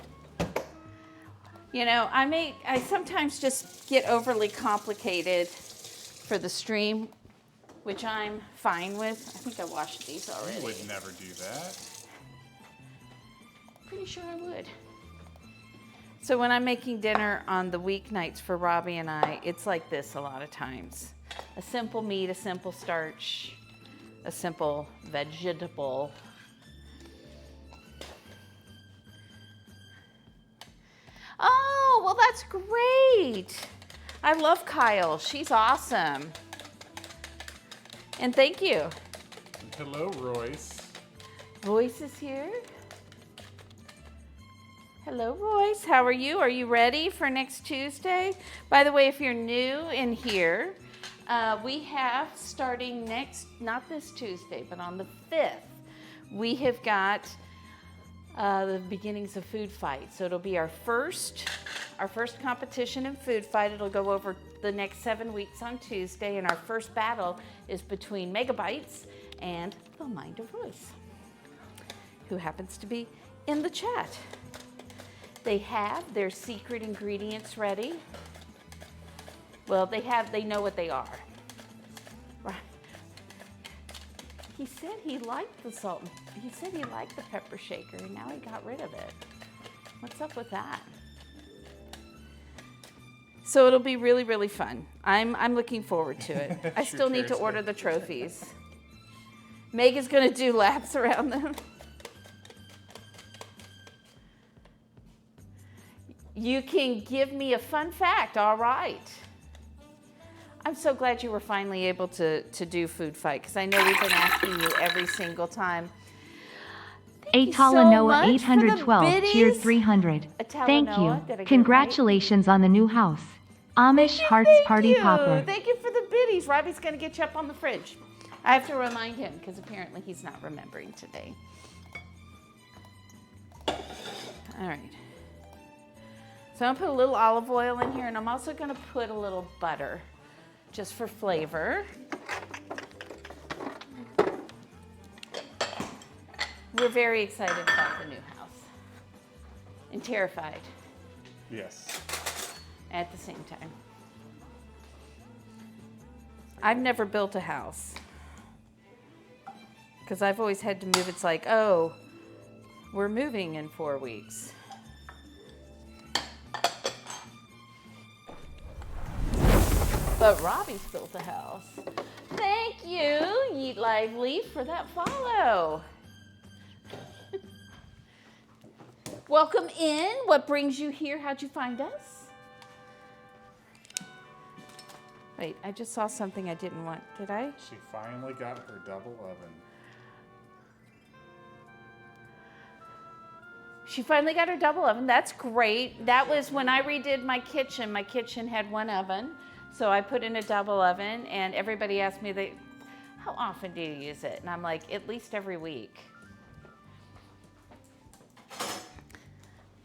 B: you know, I sometimes just get overly complicated for the stream, which I'm fine with. I think I washed these already.
D: You would never do that.
B: Pretty sure I would. So when I'm making dinner on the weeknights for Robbie and I, it's like this a lot of times. A simple meat, a simple starch, a simple vegetable. Oh, well, that's great. I love Kyle. She's awesome. And thank you.
D: Hello, Royce.
B: Royce is here. Hello, Royce. How are you? Are you ready for next Tuesday? By the way, if you're new in here, we have starting not this Tuesday, but on the 5th, we have got the beginnings of Food Fight. So it'll be our first competition in Food Fight. It'll go over the next 7 weeks on Tuesday, and our first battle is between Megabytes and the Mind of Royce, who happens to be in the chat. They have their secret ingredients ready. Well, they know what they are. Right. He said he liked the salt. He said he liked the pepper shaker, and now he got rid of it. What's up with that? So it'll be really, really fun. I'm looking forward to it. I still need to order the trophies. Meg is going to do laps around them. You can give me a fun fact, all right. I'm so glad you were finally able to do Food Fight, because I know we've been asking you every single time.
G: Talanoa 812 cheered 300. Thank you. Congratulations on the new house. Amish Hearts Party Popper.
B: Thank you for the biddies. Robbie's going to get you up on the fridge. I have to remind him, because apparently he's not remembering today. All right. So I'm going to put a little olive oil in here, and I'm also going to put a little butter, just for flavor. We're very excited about the new house and terrified
D: Yes.
B: at the same time. I've never built a house because I've always had to move. It's like, oh, we're moving in 4 weeks. But Robbie's built a house. Thank you, Yeet Lively, for that follow. Welcome in. What brings you here? How'd you find us? Wait, I just saw something I didn't want. Did I?
D: She finally got her double oven.
B: She finally got her double oven. That's great. That was when I redid my kitchen. My kitchen had one oven, so I put in a double oven, and everybody asked me, how often do you use it? And I'm like, at least every week.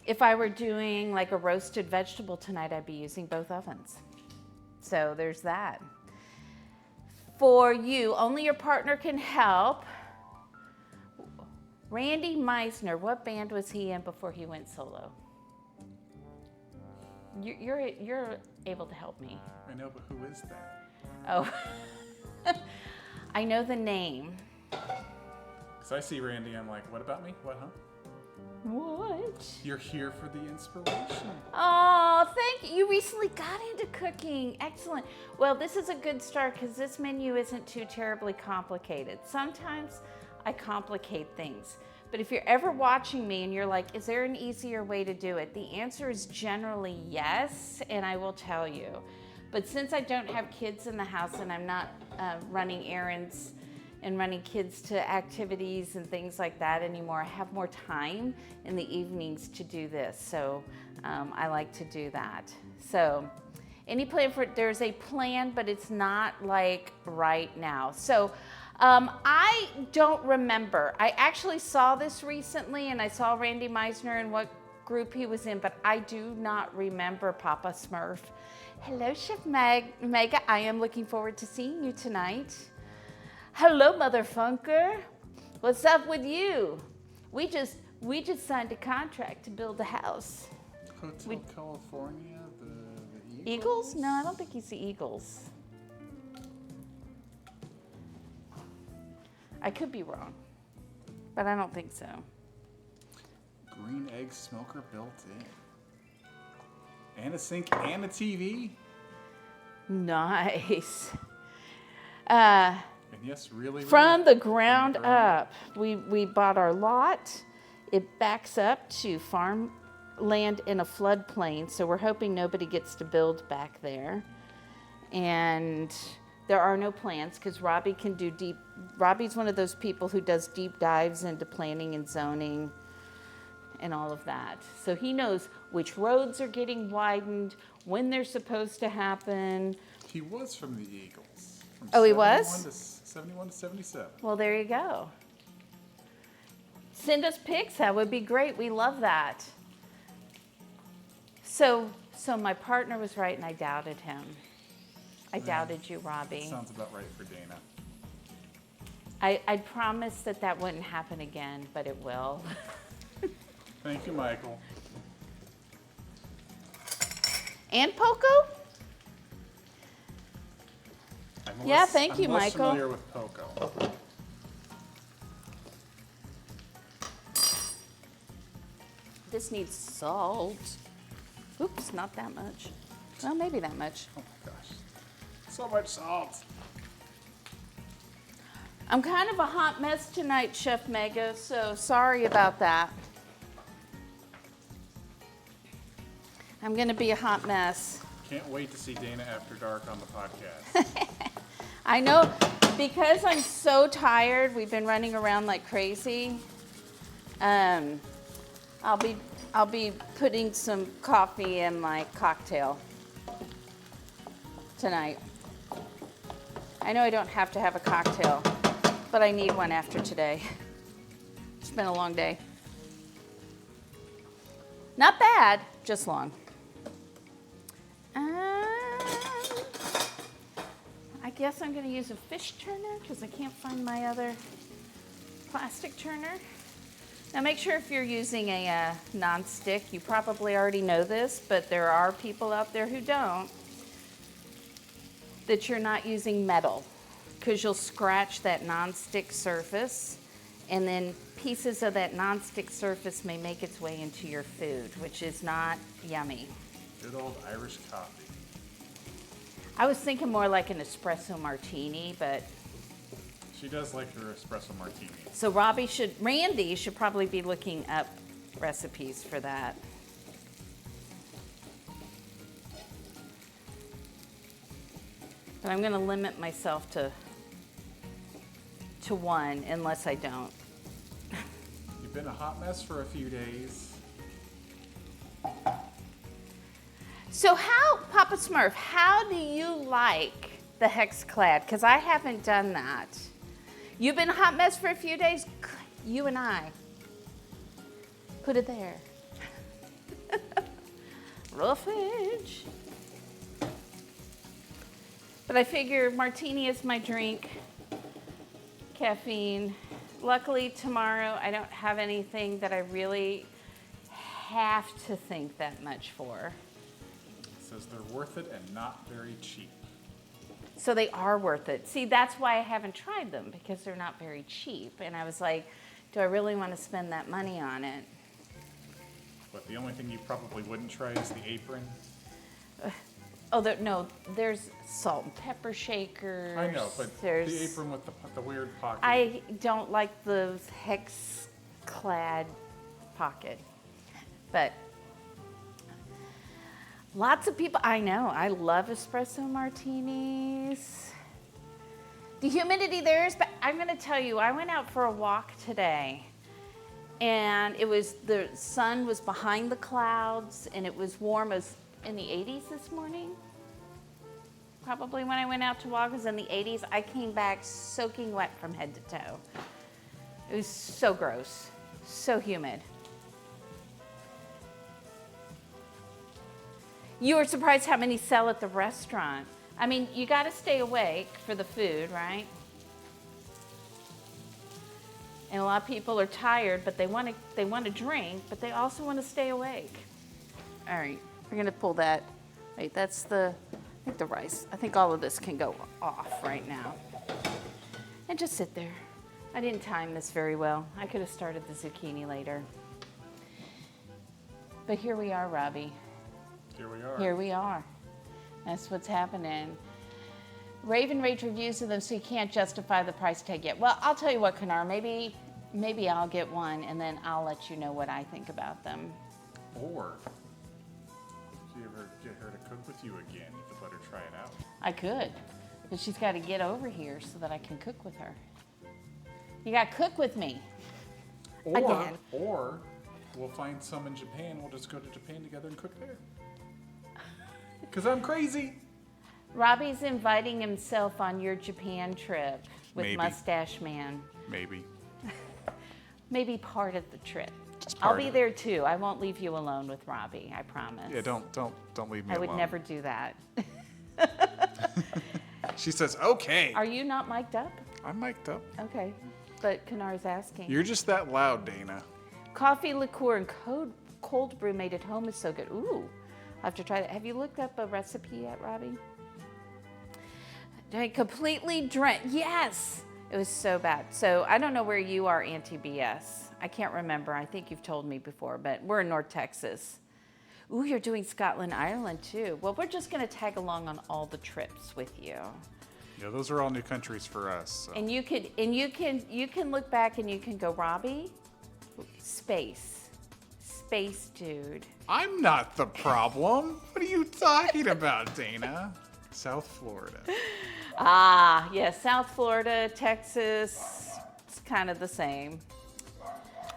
B: If I were doing like a roasted vegetable tonight, I'd be using both ovens. So there's that. For you, only your partner can help. Randy Meisner, what band was he in before he went solo? You're able to help me.
D: I know, but who is that?
B: Oh, I know the name.
D: Because I see Randy, I'm like, what about me? What, huh?
B: What?
D: You're here for the inspiration.
B: Oh, thank you. You recently got into cooking. Excellent. Well, this is a good start because this menu isn't too terribly complicated. Sometimes I complicate things. But if you're ever watching me and you're like, is there an easier way to do it? The answer is generally yes, and I will tell you. But since I don't have kids in the house and I'm not running errands and running kids to activities and things like that anymore, I have more time in the evenings to do this. So I like to do that. So any plan for it? There's a plan, but it's not like right now. So I don't remember. I actually saw this recently, and I saw Randy Meisner and what group he was in, but I do not remember Papa Smurf. Hello, Chef Mega. I am looking forward to seeing you tonight. Hello, Motherfunker. What's up with you? We just signed a contract to build a house.
D: Hotel California, the Eagles?
B: Eagles? No, I don't think he's the Eagles. I could be wrong, but I don't think so.
D: Green egg smoker built in. And a sink and a TV.
B: Nice.
D: And yes, really.
B: From the ground up, we bought our lot. It backs up to farmland in a floodplain, so we're hoping nobody gets to build back there. And there are no plans because Robbie can do deep. Robbie's one of those people who does deep dives into planning and zoning and all of that. So he knows which roads are getting widened, when they're supposed to happen.
D: He was from the Eagles. From
B: Oh, he was?
D: 71 to 77.
B: Well, there you go. Send us pics. That would be great. We love that. So my partner was right, and I doubted him. I doubted you, Robbie.
D: Sounds about right for Dana.
B: I promised that wouldn't happen again, but it will.
D: Thank you, Michael.
B: And Poco? Thank you,
D: I'm less
B: Michael.
D: familiar with Poco.
B: This needs salt. Oops, not that much. Well, maybe that much.
D: Oh my gosh. So much salt.
B: I'm kind of a hot mess tonight, Chef Mega, so sorry about that. I'm going to be a hot mess.
D: Can't wait to see Dana After Dark on the podcast.
B: I know, because I'm so tired, we've been running around like crazy. I'll be putting some coffee in my cocktail tonight. I know I don't have to have a cocktail, but I need one after today. It's been a long day. Not bad, just long. I guess I'm going to use a fish turner because I can't find my other plastic turner. Now make sure if you're using a non-stick, you probably already know this, but there are people out there who don't, that you're not using metal because you'll scratch that non-stick surface and then pieces of that non-stick surface may make its way into your food, which is not yummy.
D: Good old Irish coffee.
B: I was thinking more like an espresso martini, but...
D: She does like her espresso martini.
B: So Randy should probably be looking up recipes for that. But I'm going to limit myself to one unless I don't.
D: You've been a hot mess for a few days.
B: So Papa Smurf, how do you like the Hexclad? Because I haven't done that. You've been a hot mess for a few days? You and I. Put it there. Roughage. But I figure martini is my drink. Caffeine. Luckily tomorrow I don't have anything that I really have to think that much for.
D: Says they're worth it and not very cheap.
B: So they are worth it. See, that's why I haven't tried them, because they're not very cheap. And I was like, do I really want to spend that money on it?
D: But the only thing you probably wouldn't try is the apron.
B: No, there's salt and pepper shakers.
D: I know, but
B: there's,
D: the apron with the weird pocket.
B: I don't like the Hexclad pocket. But lots of people, I know, I love espresso martinis. The humidity there is, but I'm going to tell you, I went out for a walk today and the sun was behind the clouds and it was warm. It was in the 80s this morning. Probably when I went out to walk, it was in the 80s. I came back soaking wet from head to toe. It was so gross, so humid. You were surprised how many sell at the restaurant. I mean, you got to stay awake for the food, right? And a lot of people are tired, but they want to drink, but they also want to stay awake. All right, we're gonna pull that. Wait, I think the rice. I think all of this can go off right now. And just sit there. I didn't time this very well. I could have started the zucchini later. But here we are, Robbie.
D: Here we are.
B: Here we are. That's what's happening. Raven Rage reviews of them, so you can't justify the price tag yet. Well, I'll tell you what, Kanar, maybe I'll get one, and then I'll let you know what I think about them.
D: Or, if you ever get her to cook with you again, you could let her try it out.
B: I could, but she's got to get over here so that I can cook with her. You got to cook with me. Again.
D: Or we'll find some in Japan. We'll just go to Japan together and cook there. Because I'm crazy.
B: Robbie's inviting himself on your Japan trip with
D: Maybe.
B: Mustache Man.
D: Maybe.
B: Maybe part of the trip.
D: Just
B: I'll
D: part
B: be
D: of it.
B: there too. I won't leave you alone with Robbie, I promise.
D: Yeah, don't leave me
B: I
D: alone.
B: would never do that.
D: She sasays, okay.
B: Are you not mic'd up?
D: I'm mic'd up.
B: Okay. But Kanar's asking.
D: You're just that loud, Dana.
B: Coffee, liqueur, and cold brew made at home is so good. Ooh, I have to try that. Have you looked up a recipe yet, Robbie? Completely drenched. Yes! It was so bad. So I don't know where you are, Auntie BS. I can't remember. I think you've told me before, but we're in North Texas. Ooh, you're doing Scotland, Ireland too. Well, we're just going to tag along on all the trips with you.
D: Yeah, those are all new countries for us. So.
B: And you can look back and you can go, Robbie, space, dude.
D: I'm not the problem. What are you talking about, Dana? South Florida.
B: Ah, yeah, South Florida, Texas, it's kind of the same.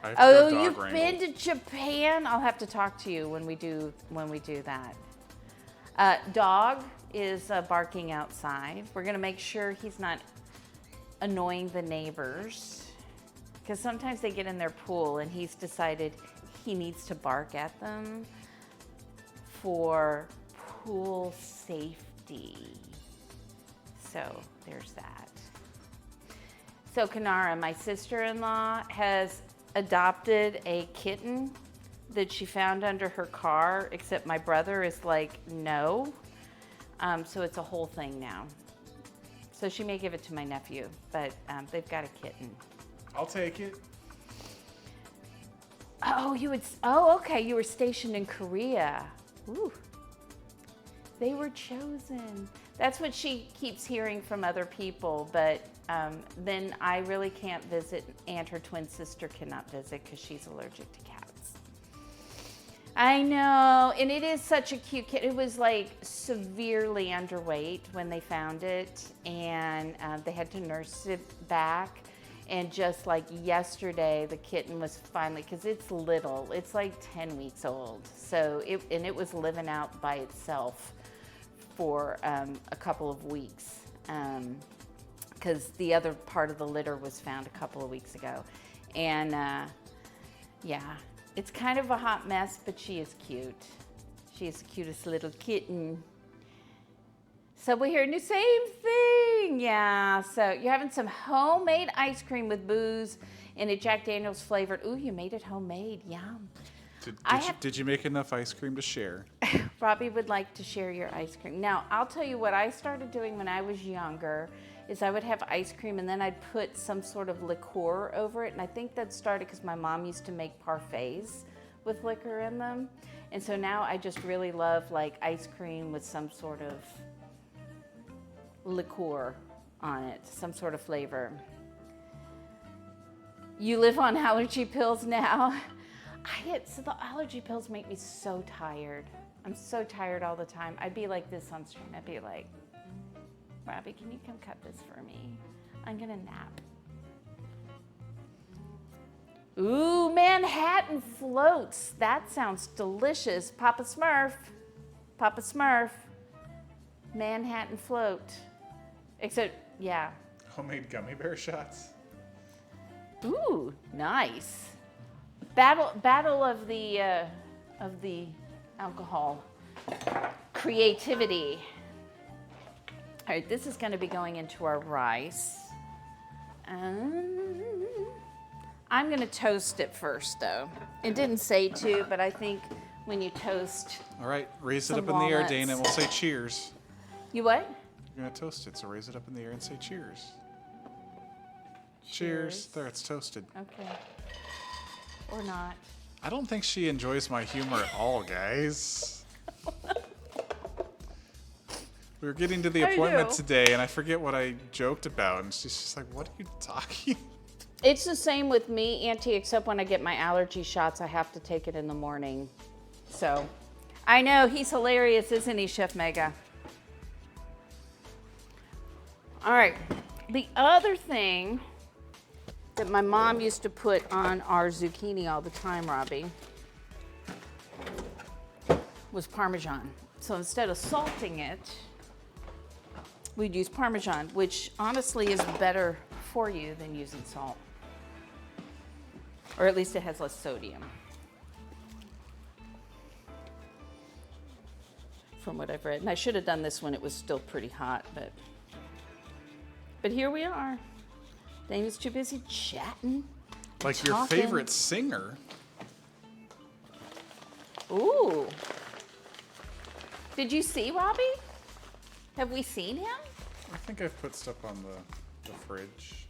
D: I have to go dog
B: you've
D: wrangle.
B: been to Japan? I'll have to talk to you when we do that. Dog is barking outside. We're gonna make sure he's not annoying the neighbors, because sometimes they get in their pool and he's decided he needs to bark at them for pool safety. So there's that. So Kanara, my sister-in-law, has adopted a kitten that she found under her car, except my brother is like, no. So it's a whole thing now. So she may give it to my nephew, but they've got a kitten.
D: I'll take it.
B: Oh, okay, you were stationed in Korea. Ooh. They were chosen. That's what she keeps hearing from other people, but then I really can't visit, and her twin sister cannot visit because she's allergic to cats. I know, and it is such a cute kid. It was like severely underweight when they found it, and they had to nurse it back. And just like yesterday, the kitten was finally, because it's little, it's like 10 weeks old. So it was living out by itself for a couple of weeks, because the other part of the litter was found a couple of weeks ago. And yeah, it's kind of a hot mess, but she is cute. She is the cutest little kitten. So we're hearing the same thing. Yeah, so you're having some homemade ice cream with booze in a Jack Daniels flavored. Ooh, you made it homemade. Yum.
D: Did you make enough ice cream to share?
B: Robbie would like to share your ice cream. Now, I'll tell you what I started doing when I was younger is I would have ice cream and then I'd put some sort of liqueur over it. And I think that started because my mom used to make parfaits with liquor in them. And so now I just really love like ice cream with some sort of liqueur on it, some sort of flavor. You live on allergy pills now? So the allergy pills make me so tired. I'm so tired all the time. I'd be like this on stream. I'd be like, Robbie, can you come cut this for me? I'm gonna nap. Ooh, Manhattan floats. That sounds delicious. Papa Smurf. Manhattan float. Except, yeah.
D: Homemade gummy bear shots.
B: Ooh, nice. Battle of the alcohol. Creativity. All right, this is going to be going into our rice. I'm going to toast it first, though. It didn't say to, but I think when you toast.
D: All right, raise it
B: some
D: up in the air,
B: walnuts.
D: Dana, and we'll say cheers.
B: You what?
D: You're going to toast it, so raise it up in the air and say cheers. Cheers. There, it's toasted.
B: Okay. Or not.
D: I don't think she enjoys my humor at all, guys. We were getting to the appointment today, and I forget what I joked about, and she's just like, "What are you talking?"
B: It's the same with me, Auntie, except when I get my allergy shots, I have to take it in the morning. So, I know, he's hilarious, isn't he, Chef Mega? All right, the other thing that my mom used to put on our zucchini all the time, Robbie, was Parmesan. So instead of salting it, we'd use Parmesan, which honestly is better for you than using salt. Or at least it has less sodium. From what I've read. And I should have done this when it was still pretty hot, but here we are. Dana's too busy chatting.
D: Like your favorite singer.
B: Ooh. Did you see Robbie? Have we seen him?
D: I think I've put stuff on the fridge.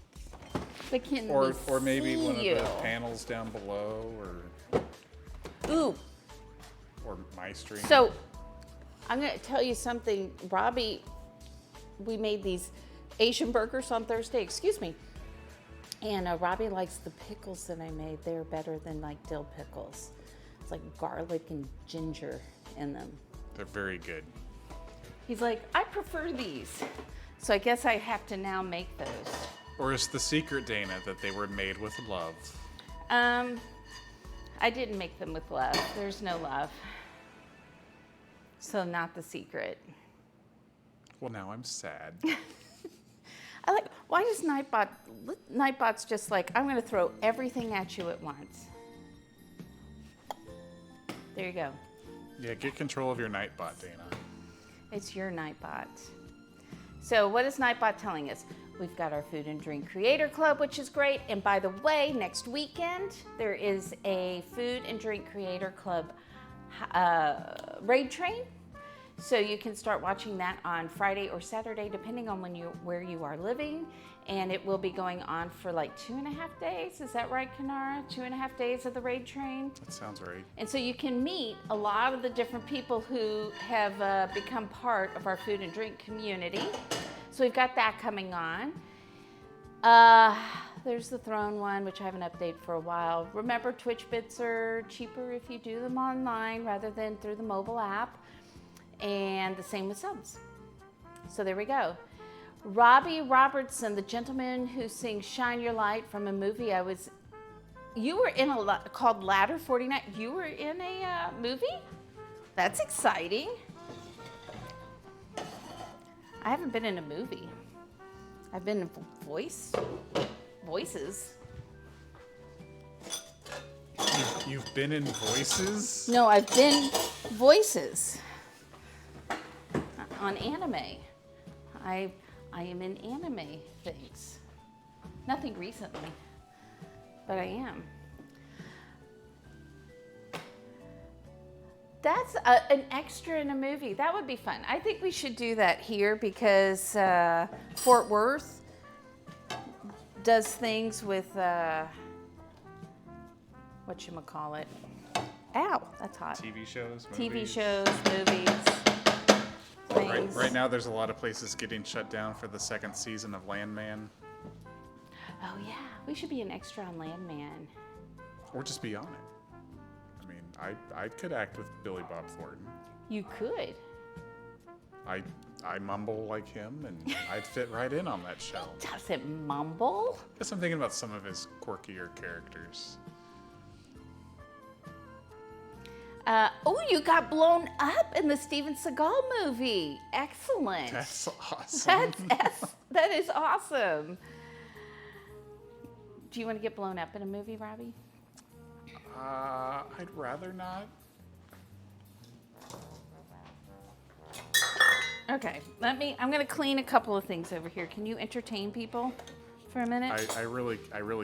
B: But can
D: or
B: we
D: maybe
B: see
D: one of
B: you?
D: the panels down below,
B: Ooh.
D: or my stream.
B: So, I'm going to tell you something. Robbie, we made these Asian burgers on Thursday, excuse me. And Robbie likes the pickles that I made. They're better than like dill pickles. It's like garlic and ginger in them.
D: They're very good.
B: He's like, I prefer these. So I guess I have to now make those.
D: Or is the secret, Dana, that they were made with love?
B: I didn't make them with love. There's no love. So not the secret.
D: Well, now I'm sad.
B: I like, why does Nightbot's just like, I'm going to throw everything at you at once. There you go.
D: Yeah, get control of your Nightbot, Dana.
B: It's your Nightbot. So what is Nightbot telling us? We've got our Food and Drink Creator Club, which is great. And by the way, next weekend, there is a Food and Drink Creator Club raid train. So you can start watching that on Friday or Saturday, depending on where you are living. And it will be going on for like 2.5 days. Is that right, Kanara? 2.5 days of the raid train?
D: That sounds right.
B: And so you can meet a lot of the different people who have become part of our food and drink community. So we've got that coming on. There's the Throne one, which I haven't updated for a while. Remember, Twitch bits are cheaper if you do them online rather than through the mobile app. And the same with subs. So there we go. Robbie Robertson, the gentleman who sings Shine Your Light from a movie you were in called Ladder 49. You were in a movie? That's exciting. I haven't been in a movie. I've been in voices.
D: You've been in voices?
B: No, I've been voices on anime. I am in anime things. Nothing recently, but I am. That's an extra in a movie. That would be fun. I think we should do that here because Fort Worth does things with whatchamacallit. Ow, that's hot.
D: TV shows,
B: TV
D: movies.
B: shows, movies.
D: Right now, there's a lot of places getting shut down for the second season of Landman.
B: Oh yeah, we should be an extra on Landman.
D: Or just be on it. I mean, I could act with Billy Bob Thornton.
B: You could.
D: I mumble like him, and I'd fit right in on that show.
B: Doesn't mumble.
D: Guess I'm thinking about some of his quirkier characters.
B: You got blown up in the Steven Seagal movie. Excellent.
D: That's awesome.
B: That is awesome. Do you want to get blown up in a movie, Robbie?
D: I'd rather not.
B: Okay, I'm going to clean a couple of things over here. Can you entertain people for a minute?
D: I really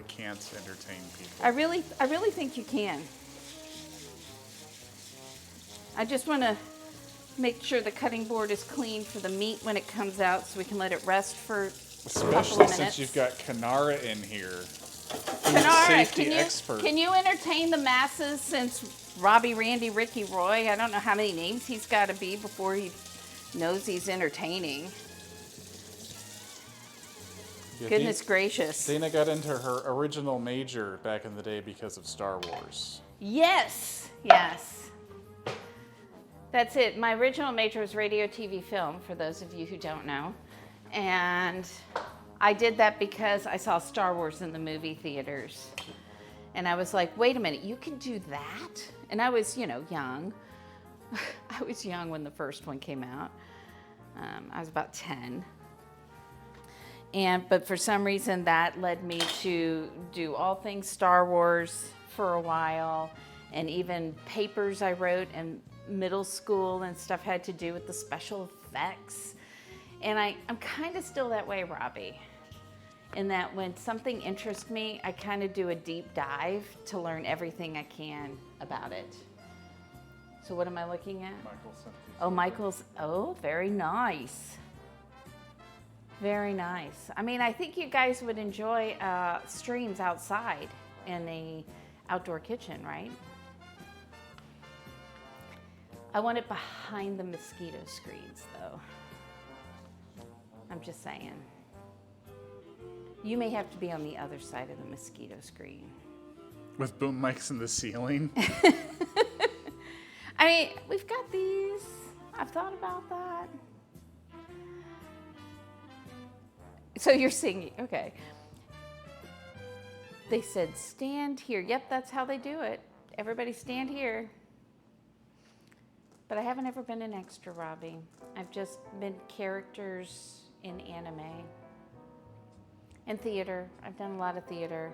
D: can't entertain people.
B: I really think you can. I just want to make sure the cutting board is clean for the meat when it comes out so we can let it rest for a couple of
D: Especially
B: minutes.
D: since you've got Kanara in here.
B: Kanara,
D: Safety expert.
B: can you entertain the masses since Robbie, Randy, Ricky, Roy. I don't know how many names he's got to be before he knows he's entertaining.
D: Yeah,
B: Goodness gracious.
D: Dana got into her original major back in the day because of Star Wars.
B: Yes, yes. That's it. My original major was radio, TV, film, for those of you who don't know. And I did that because I saw Star Wars in the movie theaters. And I was like, wait a minute, you can do that? And I was, young. I was young when the first one came out. I was about 10. But for some reason that led me to do all things Star Wars for a while, and even papers I wrote in middle school and stuff had to do with the special effects. And I'm kind of still that way, Robbie, in that when something interests me, I kind of do a deep dive to learn everything I can about it. So what am I looking at? Michael's. Oh, very nice. Very nice. I mean, I think you guys would enjoy streams outside in the outdoor kitchen, right? I want it behind the mosquito screens, though. I'm just saying. You may have to be on the other side of the mosquito screen.
D: With boom mics in the ceiling?
B: I mean, we've got these. I've thought about that. So you're singing, okay. They said stand here. Yep, that's how they do it. Everybody stand here. But I haven't ever been an extra, Robbie. I've just been characters in anime and theater. I've done a lot of theater.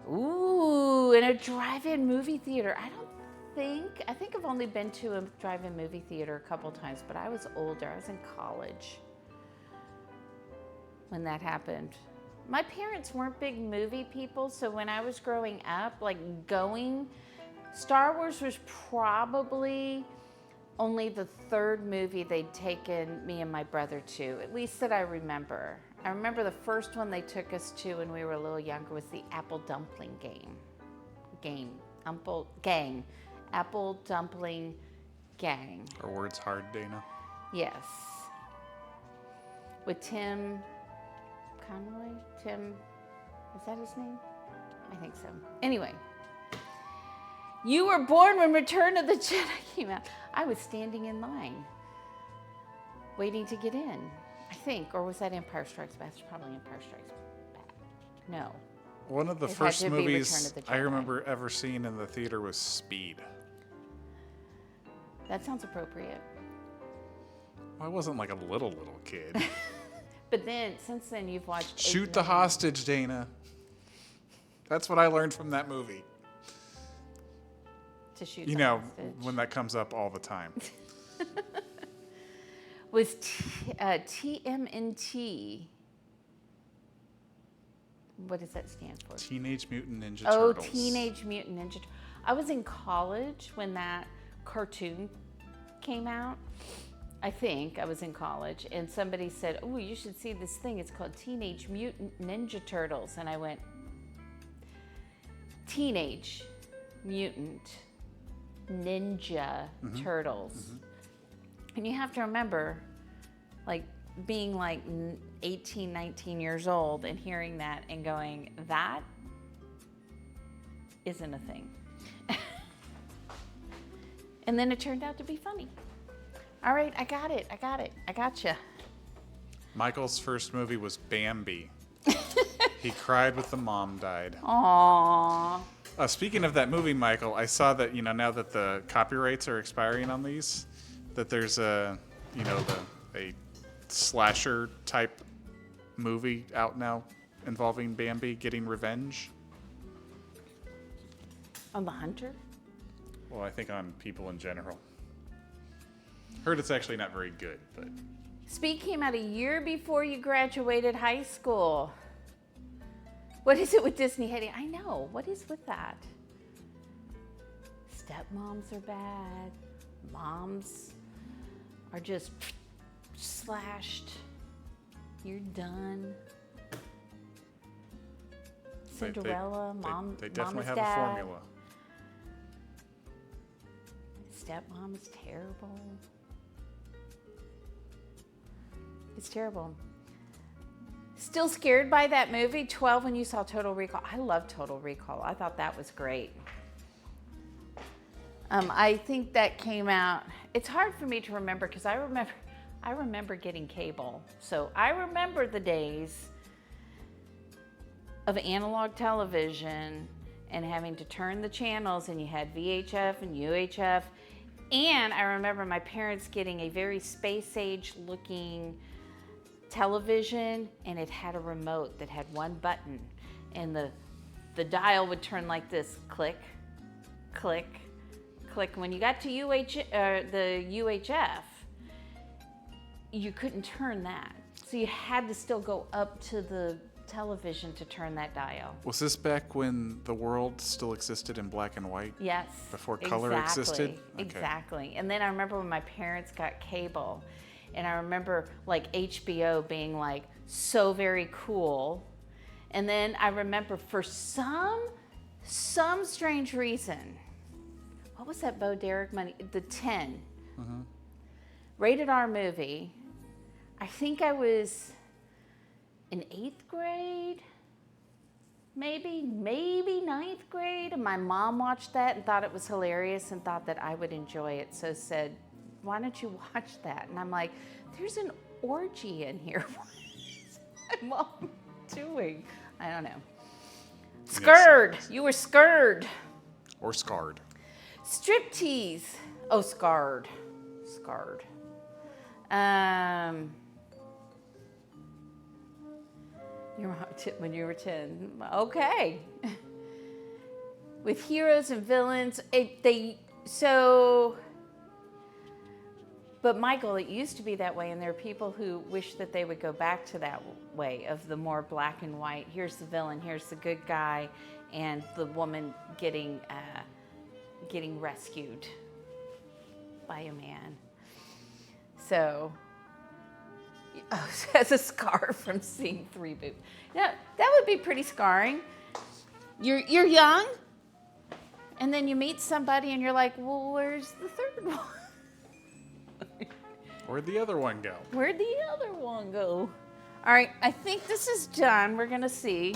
B: Ooh, in a drive-in movie theater. I think I've only been to a drive-in movie theater a couple times, but I was older. I was in college when that happened. My parents weren't big movie people, so when I was growing up, Star Wars was probably only the third movie they'd taken me and my brother to, at least that I remember. I remember the first one they took us to when we were a little younger was the Apple Dumpling Apple Dumpling Gang.
D: Are words hard, Dana?
B: Yes. With Tim Conroy? Is that his name? I think so. Anyway. You were born when Return of the Jedi came out. I was standing in line, waiting to get in, I think. Or was that Empire Strikes Back? It's probably Empire Strikes Back. No.
D: One of the first movies I remember ever seeing in the theater was Speed.
B: That sounds appropriate.
D: I wasn't like a little kid.
B: But then, since then, you've watched...
D: Shoot the hostage, Dana. That's what I learned from that movie.
B: To shoot the hostage.
D: When that comes up all the time.
B: Was TMNT... What does that stand for?
D: Teenage Mutant Ninja Turtles.
B: Oh, Teenage Mutant Ninja Turtles. I was in college when that cartoon came out. I think I was in college, and somebody said, oh, you should see this thing. It's called Teenage Mutant Ninja Turtles. And I went, Teenage Mutant Ninja Turtles. And you have to remember, being 18, 19 years old and hearing that and going, that isn't a thing. And then it turned out to be funny. All right, I got it. I gotcha.
D: Michael's first movie was Bambi. He cried when the mom died.
B: Aww.
D: Speaking of that movie, Michael, I saw that, now that the copyrights are expiring on these, that there's a slasher type movie out now involving Bambi getting revenge.
B: On the hunter?
D: Well, I think on people in general. Heard it's actually not very good, but...
B: Speed came out a year before you graduated high school. What is it with Disney hating? I know. What is with that? Stepmoms are bad. Moms are just slashed. You're done. Cinderella,
D: they definitely
B: Mama's
D: have
B: dad.
D: a formula.
B: stepmom is terrible. It's terrible. Still scared by that movie, 12 when you saw Total Recall. I love Total Recall. I thought that was great. I think that came out, it's hard for me to remember because I remember getting cable. So I remember the days of analog television and having to turn the channels, and you had VHF and UHF. And I remember my parents getting a very space age looking television, and it had a remote that had one button, and the dial would turn like this, click, click, click. When you got to the UHF, you couldn't turn that. So you had to still go up to the television to turn that dial.
D: Was this back when the world still existed in black and white?
B: Yes.
D: Before color existed? Okay.
B: Exactly. And then I remember when my parents got cable, and I remember like HBO being like so very cool. And then I remember for some strange reason, what was that Bo Derek money? The 10. Rated R movie. I think I was in 8th grade, maybe 9th grade. And my mom watched that and thought it was hilarious and thought that I would enjoy it. So said, why don't you watch that? And I'm like, there's an orgy in here. What is my mom doing? I don't know. Scared. Yes. You were scared.
D: Or scarred.
B: Striptease. Oh, scarred. Scarred. When you were 10. Okay. With heroes and villains, but Michael, it used to be that way, and there are people who wish that they would go back to that way of the more black and white. Here's the villain, here's the good guy, and the woman getting rescued by a man. So, has a scar from seeing 3 boobs. Now, that would be pretty scarring. You're young, and then you meet somebody, and you're like, well, where's the third one?
D: Where'd the other one go?
B: Where'd the other one go? All right, I think this is done. We're gonna see.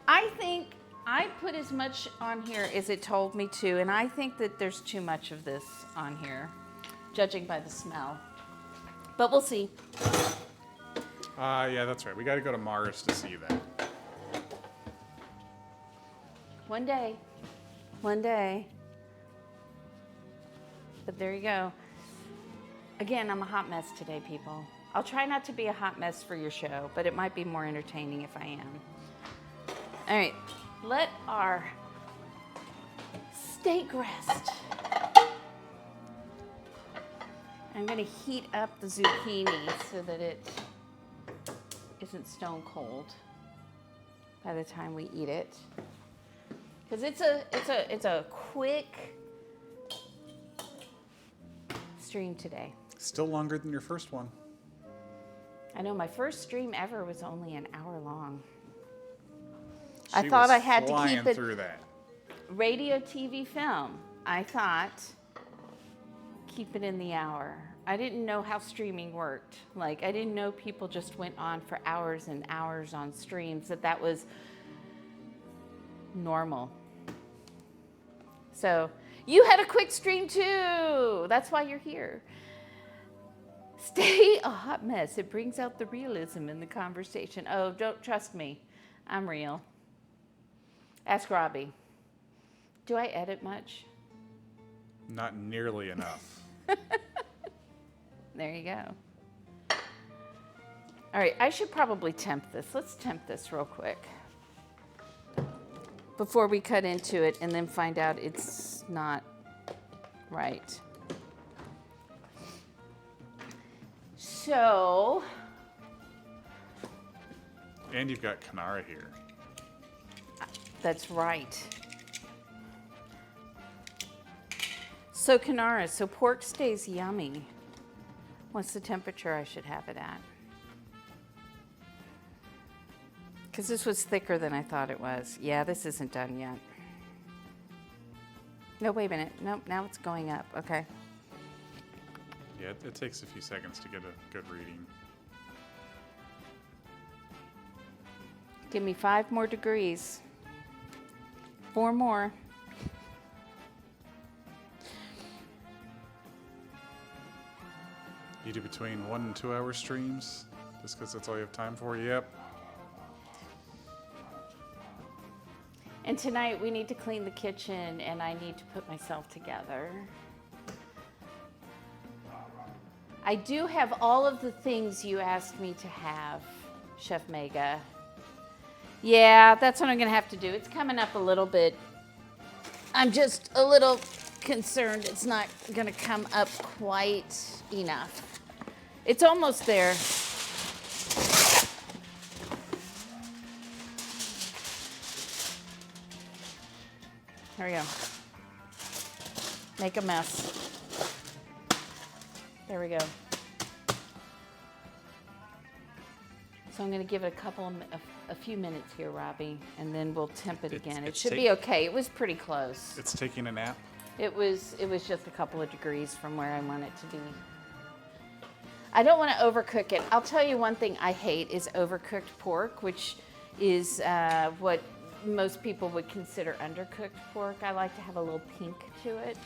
B: I think I put as much on here as it told me to, and I think that there's too much of this on here, judging by the smell. But we'll see.
D: Yeah, that's right. We got to go to Mars to see that.
B: One day. One day. But there you go. Again, I'm a hot mess today, people. I'll try not to be a hot mess for your show, but it might be more entertaining if I am. All right, let our steak rest. I'm gonna heat up the zucchini so that it isn't stone cold by the time we eat it. Because it's a quick stream today.
D: Still longer than your first one.
B: I know, my first stream ever was only an hour long.
D: I
B: thought I had to keep it
D: through that.
B: Radio, TV, film. I thought keep it in the hour. I didn't know how streaming worked. Like, I didn't know people just went on for hours and hours on streams, that was normal. So you had a quick stream too. That's why you're here. Stay a hot mess. It brings out the realism in the conversation. Oh, don't trust me. I'm real. Ask Robbie. Do I edit much?
D: Not nearly enough.
B: There you go. All right, I should probably temp this. Let's temp this real quick before we cut into it and then find out it's not right. So.
D: And you've got Canara here.
B: That's right. So Canara, so pork stays yummy. What's the temperature I should have it at? Because this was thicker than I thought it was. Yeah, this isn't done yet. No, wait a minute. Nope, now it's going up. Okay.
D: Yeah, it takes a few seconds to get a good reading.
B: Give me 5 more degrees. 4 more.
D: You do between 1 and 2 hour streams, just because that's all you have time for? Yep.
B: And tonight we need to clean the kitchen and I need to put myself together. I do have all of the things you asked me to have, Chef Mega. Yeah, that's what I'm gonna have to do. It's coming up a little bit. I'm just a little concerned it's not gonna come up quite enough. It's almost there. Here we go. Make a mess. There we go. So I'm going to give it a few minutes here, Robbie, and then we'll temp it again. It should be okay. It was pretty close.
D: It's taking a nap?
B: It was just a couple of degrees from where I want it to be. I don't want to overcook it. I'll tell you one thing I hate is overcooked pork, which is what most people would consider undercooked pork. I like to have a little pink to it.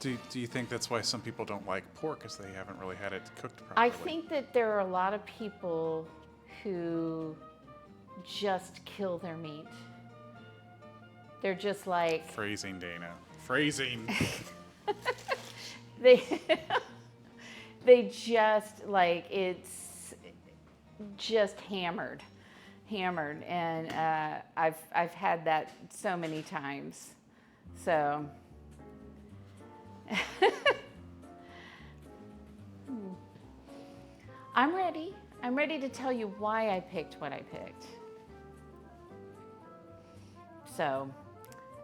D: Do you think that's why some people don't like pork, is they haven't really had it cooked properly?
B: I think that there are a lot of people who just kill their meat. They're just like...
D: Phrasing, Dana. Phrasing.
B: They just like, it's just hammered. And I've had that so many times. So... I'm ready. I'm ready to tell you why I picked what I picked. So,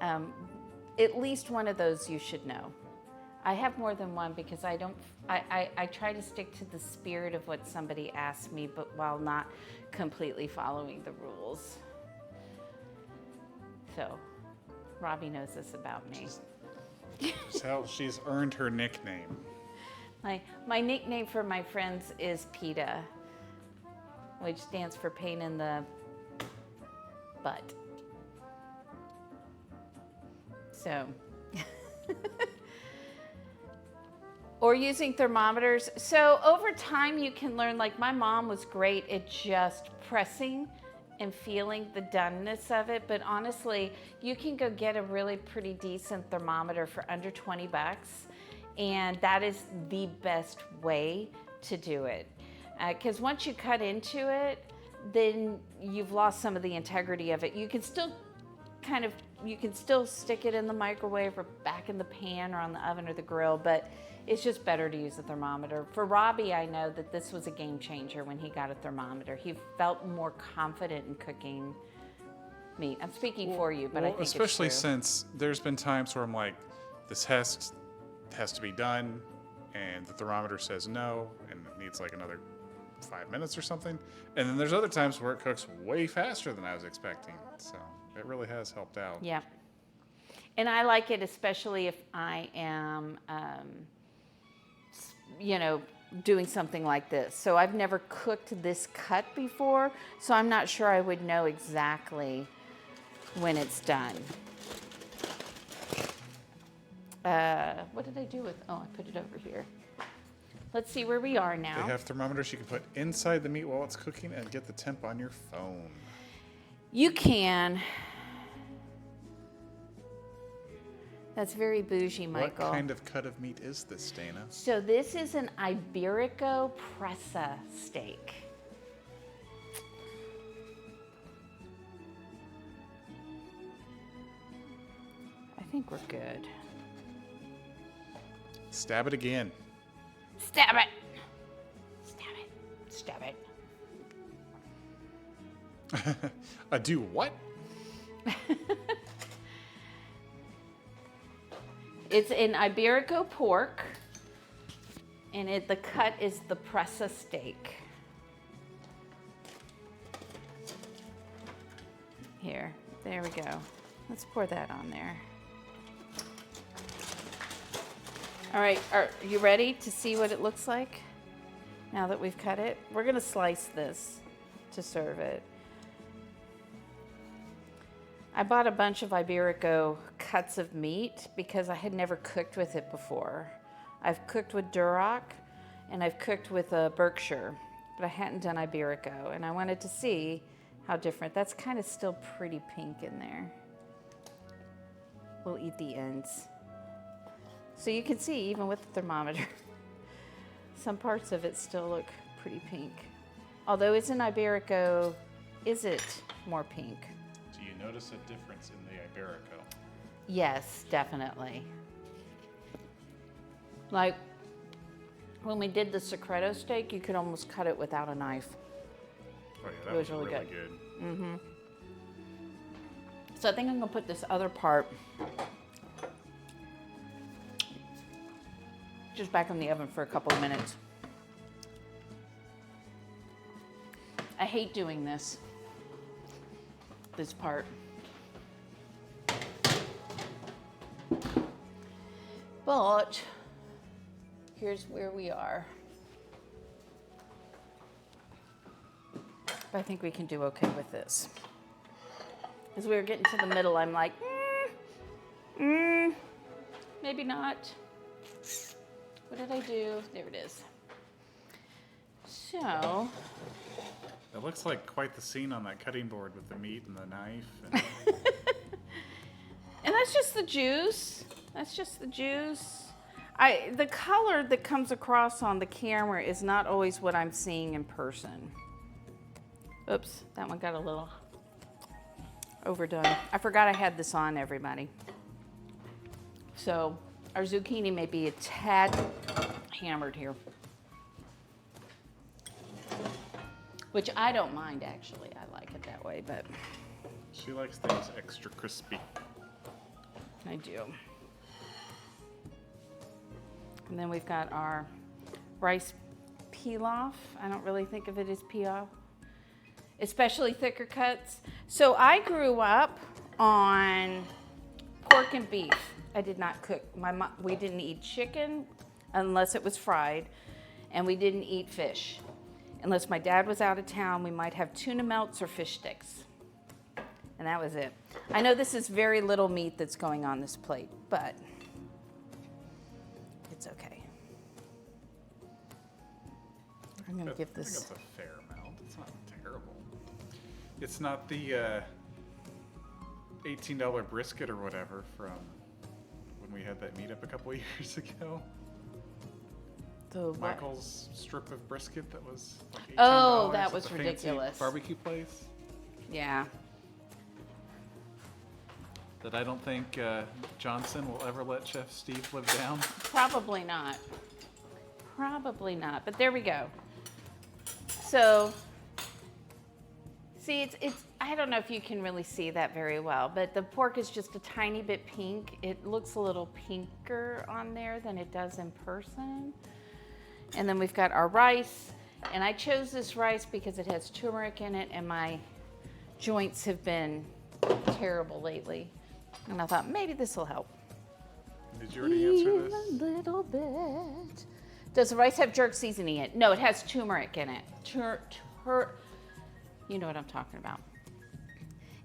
B: at least one of those you should know. I have more than one because I try to stick to the spirit of what somebody asked me, but while not completely following the rules. So, Robbie knows this about me.
D: So she's earned her nickname.
B: My nickname for my friends is PETA, which stands for pain in the butt. So, or using thermometers. So over time you can learn, like my mom was great at just pressing and feeling the doneness of it, but honestly, you can go get a really pretty decent thermometer for under 20 bucks, and that is the best way to do it. Because once you cut into it, then you've lost some of the integrity of it. You can still stick it in the microwave or back in the pan or on the oven or the grill, but it's just better to use a thermometer. For Robbie, I know that this was a game changer when he got a thermometer. He felt more confident in cooking meat. I'm speaking for you, but I think
D: especially
B: it's true.
D: Since there's been times where I'm like, this has to be done, and the thermometer says no, and it needs like another 5 minutes or something. And then there's other times where it cooks way faster than I was expecting. So it really has helped out.
B: Yeah. And I like it especially if I am, doing something like this. So I've never cooked this cut before, so I'm not sure I would know exactly when it's done. What did I do with, I put it over here. Let's see where we are now.
D: They have thermometers you can put inside the meat while it's cooking and get the temp on your phone.
B: You can. That's very bougie, Michael.
D: What kind of cut of meat is this, Dana?
B: So this is an Iberico Presa Steak. I think we're good.
D: Stab it again.
B: Stab it! Stab it. Stab it.
D: Do what?
B: It's an Iberico pork, and the cut is the Presa steak. Here, there we go. Let's pour that on there. All right, are you ready to see what it looks like? Now that we've cut it, we're gonna slice this to serve it. I bought a bunch of Iberico cuts of meat because I had never cooked with it before. I've cooked with Duroc and I've cooked with a Berkshire, but I hadn't done Iberico, and I wanted to see how different. That's kind of still pretty pink in there. We'll eat the ends. So you can see, even with the thermometer, some parts of it still look pretty pink. Although isn't Iberico, is it more pink?
D: Do you notice a difference in the Iberico?
B: Yes, definitely. Like when we did the secreto steak, you could almost cut it without a knife.
D: Oh yeah, that was really good.
B: Mm-hmm. So I think I'm gonna put this other part just back in the oven for a couple of minutes. I hate doing this part. But here's where we are. But I think we can do okay with this. As we were getting to the middle, I'm like, maybe not. What did I do? There it is. So.
D: It looks like quite the scene on that cutting board with the meat and the knife. And
B: and that's just the juice. That's just the juice. The color that comes across on the camera is not always what I'm seeing in person. Oops, that one got a little overdone. I forgot I had this on, everybody. So our zucchini may be a tad hammered here. Which I don't mind, actually. I like it that way, but
D: she likes things extra crispy.
B: I do. And then we've got our rice pilaf. I don't really think of it as pilaf, especially thicker cuts. So I grew up on pork and beef. I did not cook. We didn't eat chicken unless it was fried, and we didn't eat fish. Unless my dad was out of town, we might have tuna melts or fish sticks. And that was it. I know this is very little meat that's going on this plate, but it's okay. I'm gonna give this.
D: I think it's a fair amount. It's not terrible. It's not the $18 brisket or whatever from when we had that meetup a couple of years ago. Michael's strip of brisket that was like $18
B: oh, that
D: at
B: was
D: the fancy
B: ridiculous.
D: barbecue place.
B: Yeah.
D: That I don't think Johnson will ever let Chef Steve live down.
B: Probably not. Probably not. But there we go. So, see, it's. I don't know if you can really see that very well, but the pork is just a tiny bit pink. It looks a little pinker on there than it does in person. And then we've got our rice, and I chose this rice because it has turmeric in it, and my joints have been terrible lately. And I thought maybe this will help.
D: Did you already answer this?
B: A little bit. Does the rice have jerk seasoning in it? No, it has turmeric in it. You know what I'm talking about.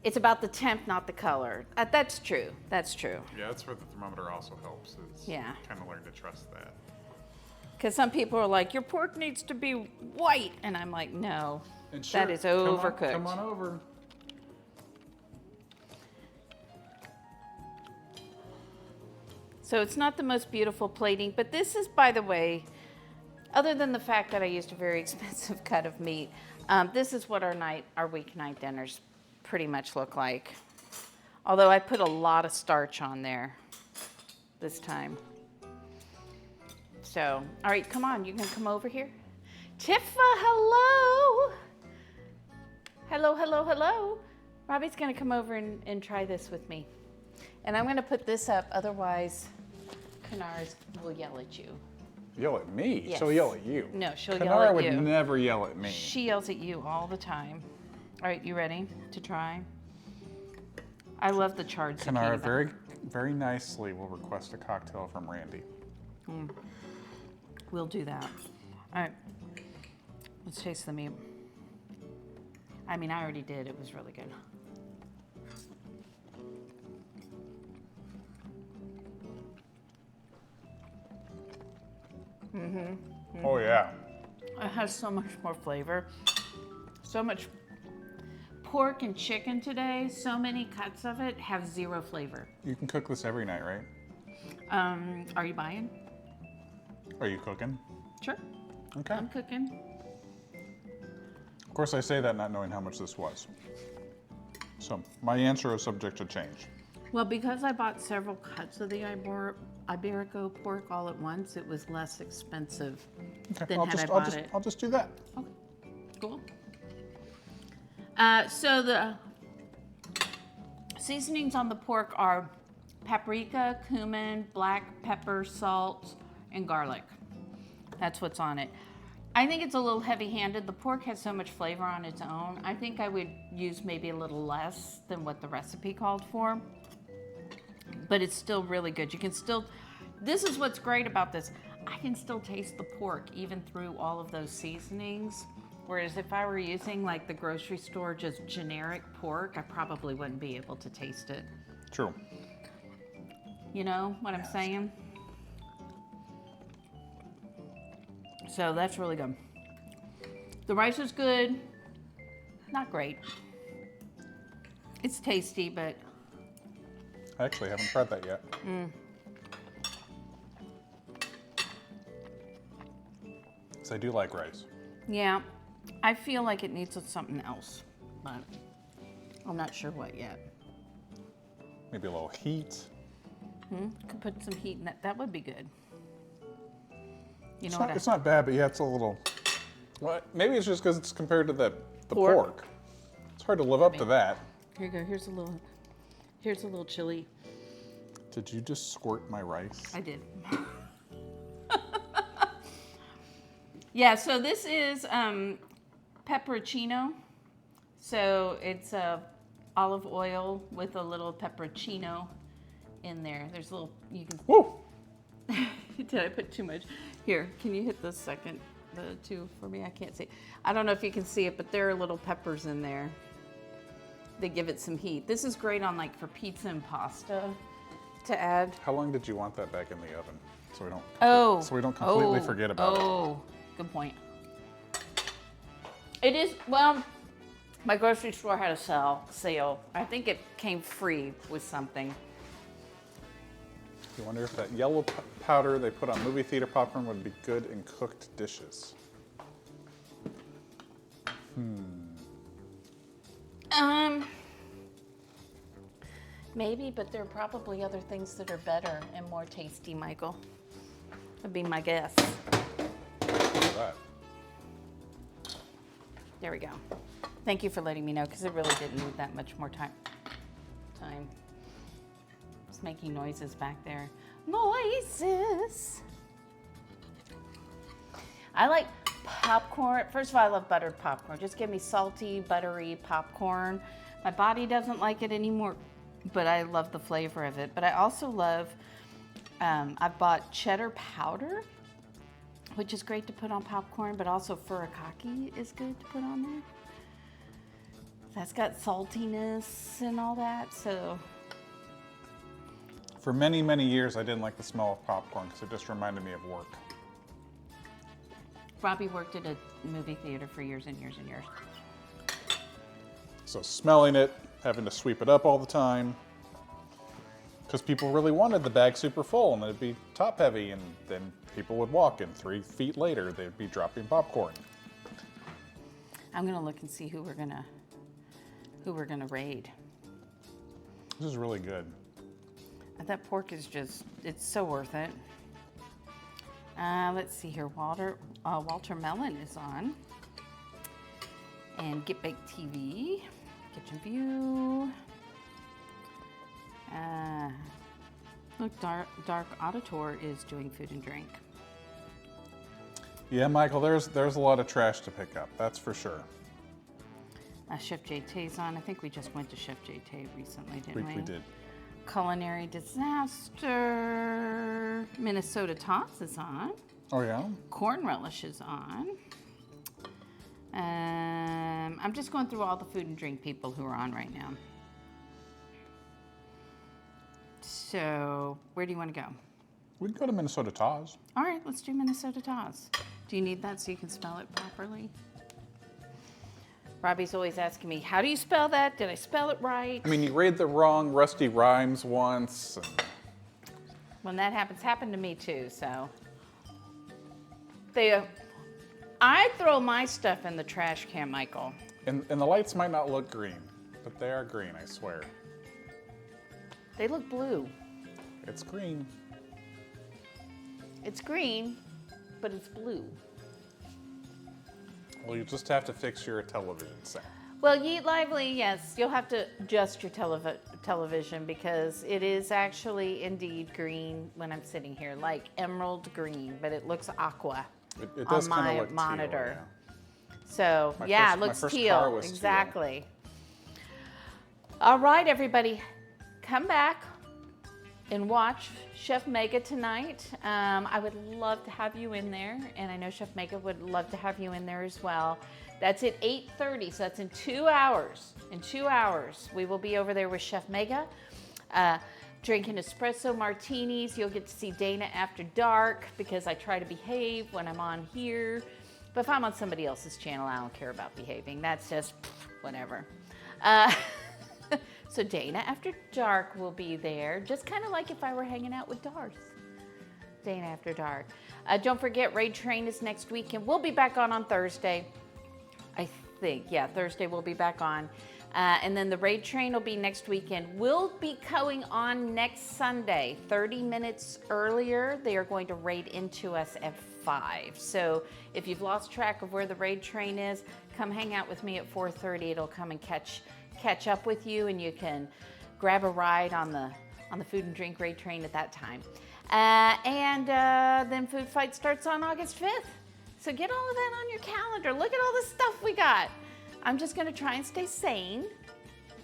B: It's about the temp, not the color. That's true. That's true.
D: Yeah, that's where the thermometer also helps. It's
B: Yeah.
D: kind of learn to trust that.
B: Because some people are like, your pork needs to be white. And I'm like, no,
D: And sure,
B: that is overcooked.
D: Come on over.
B: So it's not the most beautiful plating, but this is, by the way, other than the fact that I used a very expensive cut of meat, this is what our weeknight dinners pretty much look like. Although I put a lot of starch on there this time. So, all right, come on, you can come over here. Tifa, hello. Hello, hello, hello. Robbie's gonna come over and try this with me. And I'm gonna put this up, otherwise Kanars will yell at you.
D: Yell at me?
B: Yes.
D: She'll yell at you.
B: No, she'll
D: Kanara
B: yell at
D: would
B: you.
D: never yell at me.
B: She yells at you all the time. All right, you ready to try? I love the charred zucchini.
D: Kanara very, very nicely will request a cocktail from Randy.
B: We'll do that. All right. Let's taste the meat. I mean, I already did. It was really good.
D: Oh, yeah.
B: It has so much more flavor. So much pork and chicken today. So many cuts of it have zero flavor.
D: You can cook this every night, right?
B: Are you buying?
D: Are you cooking?
B: Sure.
D: Okay.
B: I'm cooking.
D: Of course, I say that not knowing how much this was. So my answer is subject to change.
B: Well, because I bought several cuts of the Iberico pork all at once, it was less expensive than had I bought it.
D: I'll just do that.
B: Okay, cool. So the seasonings on the pork are paprika, cumin, black pepper, salt, and garlic. That's what's on it. I think it's a little heavy-handed. The pork has so much flavor on its own. I think I would use maybe a little less than what the recipe called for. But it's still really good. You can still, this is what's great about this. I can still taste the pork even through all of those seasonings. Whereas if I were using like the grocery store, just generic pork, I probably wouldn't be able to taste it.
D: True.
B: You know what I'm saying? So that's really good. The rice is good. Not great. It's tasty, but
D: I actually haven't tried that yet. Because I do like rice.
B: yeah, I feel like it needs something else, but I'm not sure what yet.
D: Maybe a little heat.
B: Could put some heat in that. That would be good. You know
D: It's not bad, but yeah, it's a little. Well, maybe it's just because it's compared to the pork. It's hard to live up to that.
B: Here you go. Here's a little chili.
D: Did you just squirt my rice?
B: I did. Yeah. So this is pepperoncino. So it's olive oil with a little pepperoncino in there. There's a little. You can.
D: Woo!
B: Did I put too much? Here, can you hit the two for me? I can't see. I don't know if you can see it, but there are little peppers in there. They give it some heat. This is great on like for pizza and pasta to add.
D: How long did you want that back in the oven? So we don't completely forget about it.
B: Oh, good point. It is, well, my grocery store had a sale. I think it came free with something.
D: You wonder if that yellow powder they put on movie theater popcorn would be good in cooked dishes.
B: Maybe, but there are probably other things that are better and more tasty, Michael. That'd be my guess.
D: Look at that.
B: There we go. Thank you for letting me know, because it really didn't need that much more time. It's making noises back there. Noises. I like popcorn. First of all, I love buttered popcorn. Just give me salty, buttery popcorn. My body doesn't like it anymore, but I love the flavor of it. But I also love, I've bought cheddar powder, which is great to put on popcorn, but also furikake is good to put on there. That's got saltiness and all that, so.
D: For many, many years, I didn't like the smell of popcorn because it just reminded me of work.
B: Robbie worked at a movie theater for years and years and years.
D: So smelling it, having to sweep it up all the time, because people really wanted the bag super full and it'd be top heavy, and then people would walk and 3 feet later they'd be dropping popcorn.
B: I'm gonna look and see who we're gonna raid.
D: This is really good.
B: That pork is just, it's so worth it. Let's see here, Walter Mellon is on. And Get Baked TV, Kitchen View. Look, Dark Auditor is doing food and drink.
D: Yeah, Michael, there's a lot of trash to pick up, that's for sure.
B: Chef Jay Tay's on. I think we just went to Chef Jay Tay recently, didn't we?
D: We did.
B: Culinary Disaster. Minnesota Tots is on.
D: Oh, yeah?
B: Corn relish is on. I'm just going through all the food and drink people who are on right now. So, where do you want to go?
D: We can go to Minnesota Taz.
B: All right, let's do Minnesota Tots. Do you need that so you can spell it properly? Robbie's always asking me, how do you spell that? Did I spell it right?
D: I mean, you read the wrong Rusty Rhymes once.
B: When that happened to me too, so. I throw my stuff in the trash can, Michael.
D: And the lights might not look green, but they are green, I swear.
B: They look blue.
D: It's green.
B: It's green, but it's blue.
D: Well, you just have to fix your television set.
B: Well, Yeet Lively, yes, you'll have to adjust your television because it is actually indeed green when I'm sitting here, like emerald green, but it looks aqua
D: It does
B: on my
D: look
B: monitor.
D: Teal,
B: So,
D: My
B: yeah,
D: first-
B: it
D: my
B: looks
D: first car
B: teal.
D: was teal.
B: Exactly. All right, everybody, come back and watch Chef Mega tonight. I would love to have you in there, and I know Chef Mega would love to have you in there as well. That's at 8:30, so that's in 2 hours. In 2 hours, we will be over there with Chef Mega, drinking espresso martinis. You'll get to see Dana after dark because I try to behave when I'm on here. But if I'm on somebody else's channel, I don't care about behaving. That's just whatever. So Dana After Dark will be there, just kind of like if I were hanging out with Darth. Dana After Dark. Don't forget, Raid Train is next week, and we'll be back on Thursday. I think, yeah, Thursday we'll be back on. And then the Raid Train will be next weekend. We'll be going on next Sunday, 30 minutes earlier. They are going to raid into us at 5. So if you've lost track of where the Raid Train is, come hang out with me at 4:30. It'll come and catch up with you, and you can grab a ride on the food and drink Raid Train at that time. Then Food Fight starts on August 5th. So get all of that on your calendar. Look at all the stuff we got. I'm just going to try and stay sane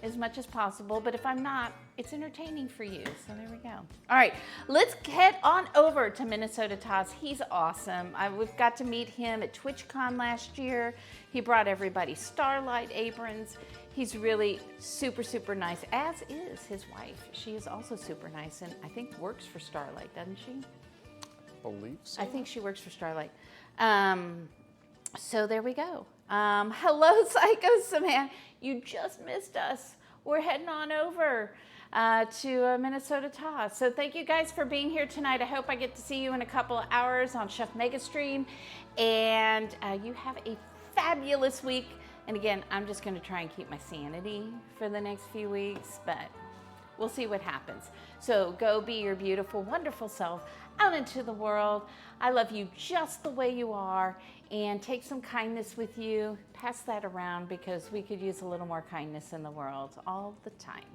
B: as much as possible, but if I'm not, it's entertaining for you. So there we go. All right, let's head on over to Minnesota Taz. He's awesome. We've got to meet him at TwitchCon last year. He brought everybody Starlight aprons. He's really super, super nice, as is his wife. She is also super nice and I think works for Starlight, doesn't she?
D: Believe so.
B: I think she works for Starlight. So there we go. Hello, Psycho Samantha. You just missed us. We're heading on over to Minnesota Taz. So thank you guys for being here tonight. I hope I get to see you in a couple of hours on Chef Mega Stream. And you have a fabulous week. And again, I'm just going to try and keep my sanity for the next few weeks, but we'll see what happens. So go be your beautiful, wonderful self out into the world. I love you just the way you are, and take some kindness with you. Pass that around because we could use a little more kindness in the world all the time.